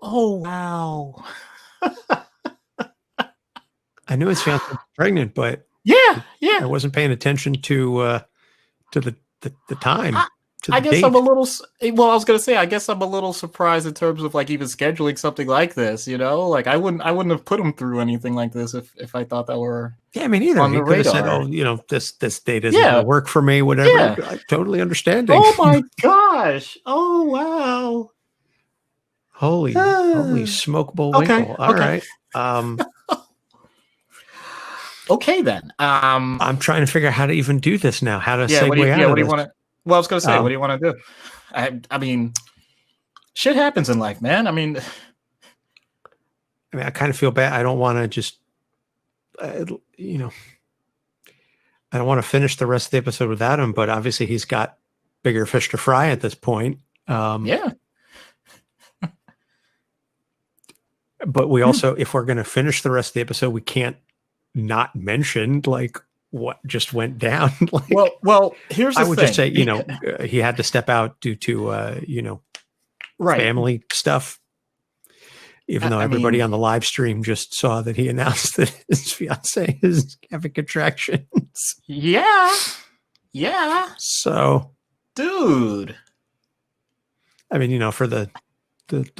Speaker 2: Oh, wow.
Speaker 1: I knew his fiance was pregnant, but
Speaker 2: Yeah.
Speaker 1: I wasn't paying attention to the time,
Speaker 2: I,
Speaker 1: to
Speaker 2: I
Speaker 1: the
Speaker 2: guess
Speaker 1: date.
Speaker 2: I'm a little. Well, I was gonna say, I guess I'm a little surprised in terms of like even scheduling something like this. Like I wouldn't have put him through anything like this if I thought that were
Speaker 1: Yeah, me neither.
Speaker 2: on
Speaker 1: He
Speaker 2: the
Speaker 1: could have said,
Speaker 2: radar.
Speaker 1: "Oh, this date isn't going
Speaker 2: Yeah.
Speaker 1: to work for me." Whatever.
Speaker 2: Yeah.
Speaker 1: I totally understanding.
Speaker 2: Oh my gosh. Oh wow.
Speaker 1: Holy smoke
Speaker 2: Okay.
Speaker 1: winkle. All
Speaker 2: Okay.
Speaker 1: right.
Speaker 2: Okay then.
Speaker 1: I'm trying to figure out how to even do this now. How to
Speaker 2: Yeah.
Speaker 1: segue out
Speaker 2: What
Speaker 1: of
Speaker 2: do you
Speaker 1: this.
Speaker 2: want to? Well, I was gonna say, what
Speaker 1: Um,
Speaker 2: do you want to do? I mean, shit happens in life, man. I mean,
Speaker 1: I kind of feel bad. I don't want to just, uh, you know, I don't want to finish the rest of the episode without him. But obviously, he's got bigger fish to fry at this point.
Speaker 2: yeah.
Speaker 1: But we also, if we're going to finish the rest of the episode, we can't not mention like what just went down. Like,
Speaker 2: Well. Here's the
Speaker 1: I would
Speaker 2: thing.
Speaker 1: just say, he had to step out due to,
Speaker 2: right.
Speaker 1: family stuff. Even though
Speaker 2: I
Speaker 1: everybody
Speaker 2: mean,
Speaker 1: on the live stream just saw that he announced that his fiance is having contractions.
Speaker 2: yeah. Yeah.
Speaker 1: So,
Speaker 2: Dude.
Speaker 1: I mean, for the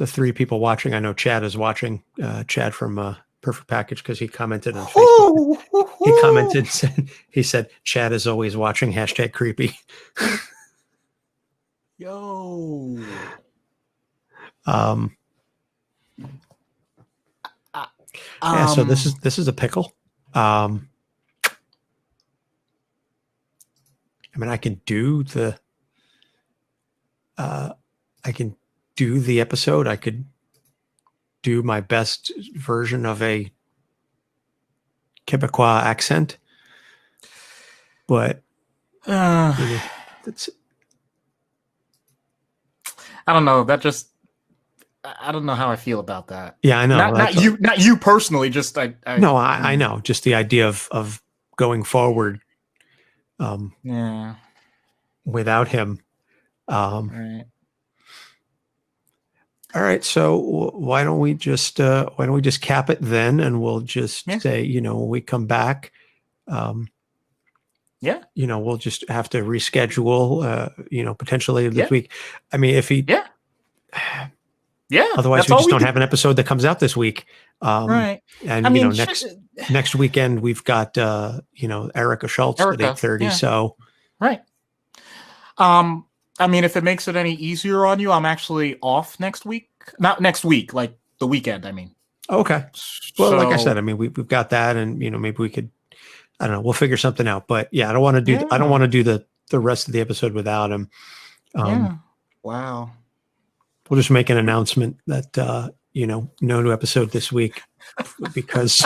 Speaker 1: three people watching, I know Chad is watching. Chad from Perfect Package, because he commented on Facebook. He commented and said Chad is always watching. #creepy.
Speaker 2: Yo.
Speaker 1: Yeah, so this is a pickle. I mean, I can do the episode. I could do my best version of a Quebecois accent, but that's,
Speaker 2: I don't know. I don't know how I feel about that.
Speaker 1: yeah, I know.
Speaker 2: Not you personally. Just
Speaker 1: No, I know. Just the idea of going forward,
Speaker 2: yeah.
Speaker 1: without him.
Speaker 2: Right.
Speaker 1: All right. So why don't we just cap it then, and we'll just say, when we come back, we'll just have to reschedule, potentially this week. I mean, if he,
Speaker 2: yeah.
Speaker 1: Otherwise, we just don't have an episode that comes out this week.
Speaker 2: Right.
Speaker 1: And next weekend we've got Erica Schultz at 8:30.
Speaker 2: Yeah.
Speaker 1: So
Speaker 2: right. I mean, if it makes it any easier on you, I'm actually off next week. Not next week, like the weekend. I mean.
Speaker 1: Okay. Well, like I said, I mean, we've got that, and maybe we could. I don't know. We'll figure something out. But yeah, I don't want to do. I don't want to do the rest of the episode without him.
Speaker 2: Wow.
Speaker 1: We'll just make an announcement that no new episode this week because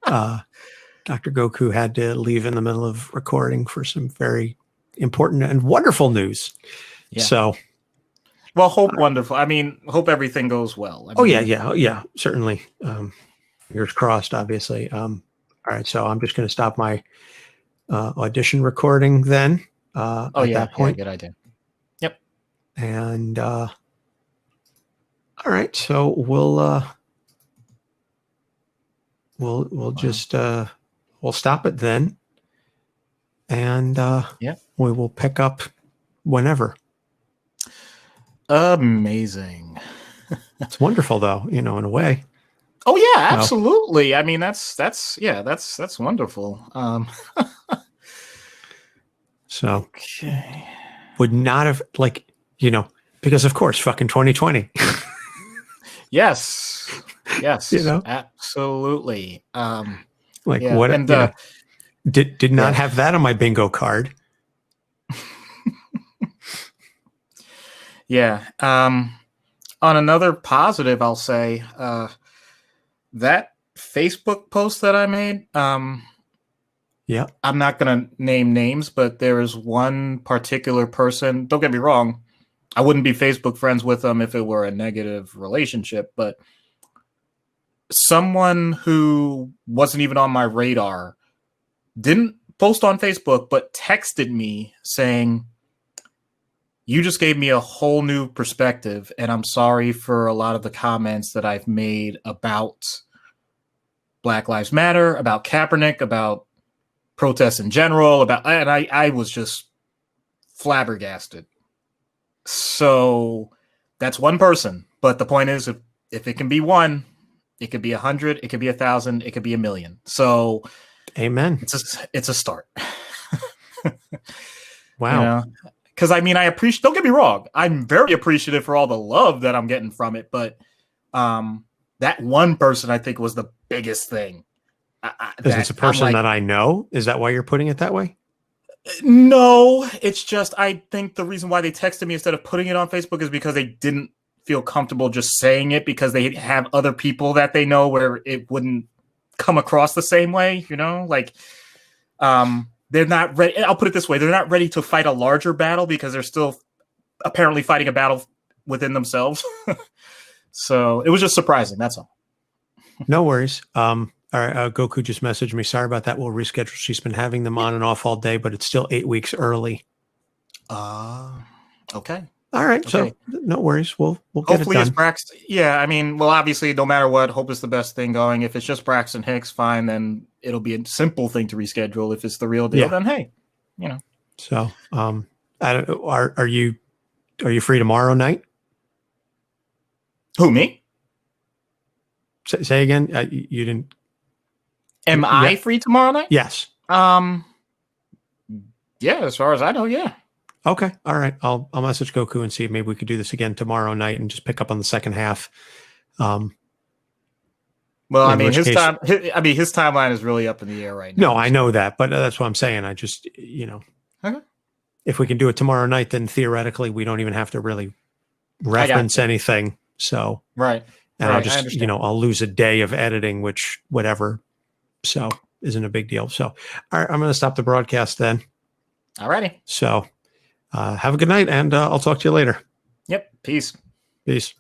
Speaker 1: Dr. Goku had to leave in the middle of recording for some very important and wonderful news. Yeah. So,
Speaker 2: well, wonderful. I mean, hope everything goes well.
Speaker 1: Yeah, certainly. Fingers crossed, obviously. All right, so I'm just going to stop my audition recording then. At that point.
Speaker 2: Yeah, good idea. Yep.
Speaker 1: And all right, so we'll just we'll stop it then, and we will pick up whenever.
Speaker 2: Amazing.
Speaker 1: It's wonderful, though, in a way.
Speaker 2: Oh yeah, absolutely. I mean, that's wonderful.
Speaker 1: So would not have because of course, fucking 2020.
Speaker 2: Yes, absolutely.
Speaker 1: What? And did not have that on my bingo card.
Speaker 2: Yeah. On another positive, I'll say that Facebook post that I made. I'm not going to name names, but there is one particular person. Don't get me wrong. I wouldn't be Facebook friends with them if it were a negative relationship, but someone who wasn't even on my radar didn't post on Facebook, but texted me saying, you just gave me a whole new perspective, and I'm sorry for a lot of the comments that I've made about Black Lives Matter, about Kaepernick, about protests in general, and I was just flabbergasted. So that's one person, but the point is, if it can be one, it could be 100, it could be 1,000, it could be 1,000,000. So,
Speaker 1: amen.
Speaker 2: It's a start.
Speaker 1: Wow.
Speaker 2: You know, because I mean, I appreciate. Don't get me wrong, I'm very appreciative for all the love that I'm getting from it, but that one person I think was the biggest thing.
Speaker 1: Is this a person that I know? Is that why you're putting it that way?
Speaker 2: No, it's just I think the reason why they texted me instead of putting it on Facebook is because they didn't feel comfortable just saying it because they have other people that they know where it wouldn't come across the same way, you know? Like, they're not ready. I'll put it this way. They're not ready to fight a larger battle because they're still apparently fighting a battle within themselves. So it was just surprising. That's all.
Speaker 1: No worries. All right, Goku just messaged me. Sorry about that. We'll reschedule. She's been having them on and off all day, but it's still 8 weeks early.
Speaker 2: Okay.
Speaker 1: All right.
Speaker 2: Okay.
Speaker 1: So no worries. We'll get
Speaker 2: Hopefully
Speaker 1: it
Speaker 2: it's
Speaker 1: done.
Speaker 2: Braxton. Yeah, I mean, well, obviously, no matter what, hope is the best thing going. If it's just Braxton Hicks, fine. Then it'll be a simple thing to reschedule. If it's the real deal, then hey, you know.
Speaker 1: So, I don't. Are you free tomorrow night?
Speaker 2: Who, me?
Speaker 1: Say again. You didn't.
Speaker 2: Am I free tomorrow night?
Speaker 1: Yes.
Speaker 2: Yeah, as far as I know, yeah.
Speaker 1: Okay. All right. I'll message Goku and see if maybe we could do this again tomorrow night and just pick up on the second half.
Speaker 2: Well, I mean, his timeline is really up in the air right now.
Speaker 1: No, I know that, but that's what I'm saying. I just,
Speaker 2: Okay.
Speaker 1: If we can do it tomorrow night, then theoretically we don't even have to really reference anything. So,
Speaker 2: right.
Speaker 1: And I'll just, I'll lose a day of editing, which whatever. So isn't a big deal. So, all right, I'm going to stop the broadcast then.
Speaker 2: All righty.
Speaker 1: So have a good night, and I'll talk to you later.
Speaker 2: Yep. Peace.
Speaker 1: Peace.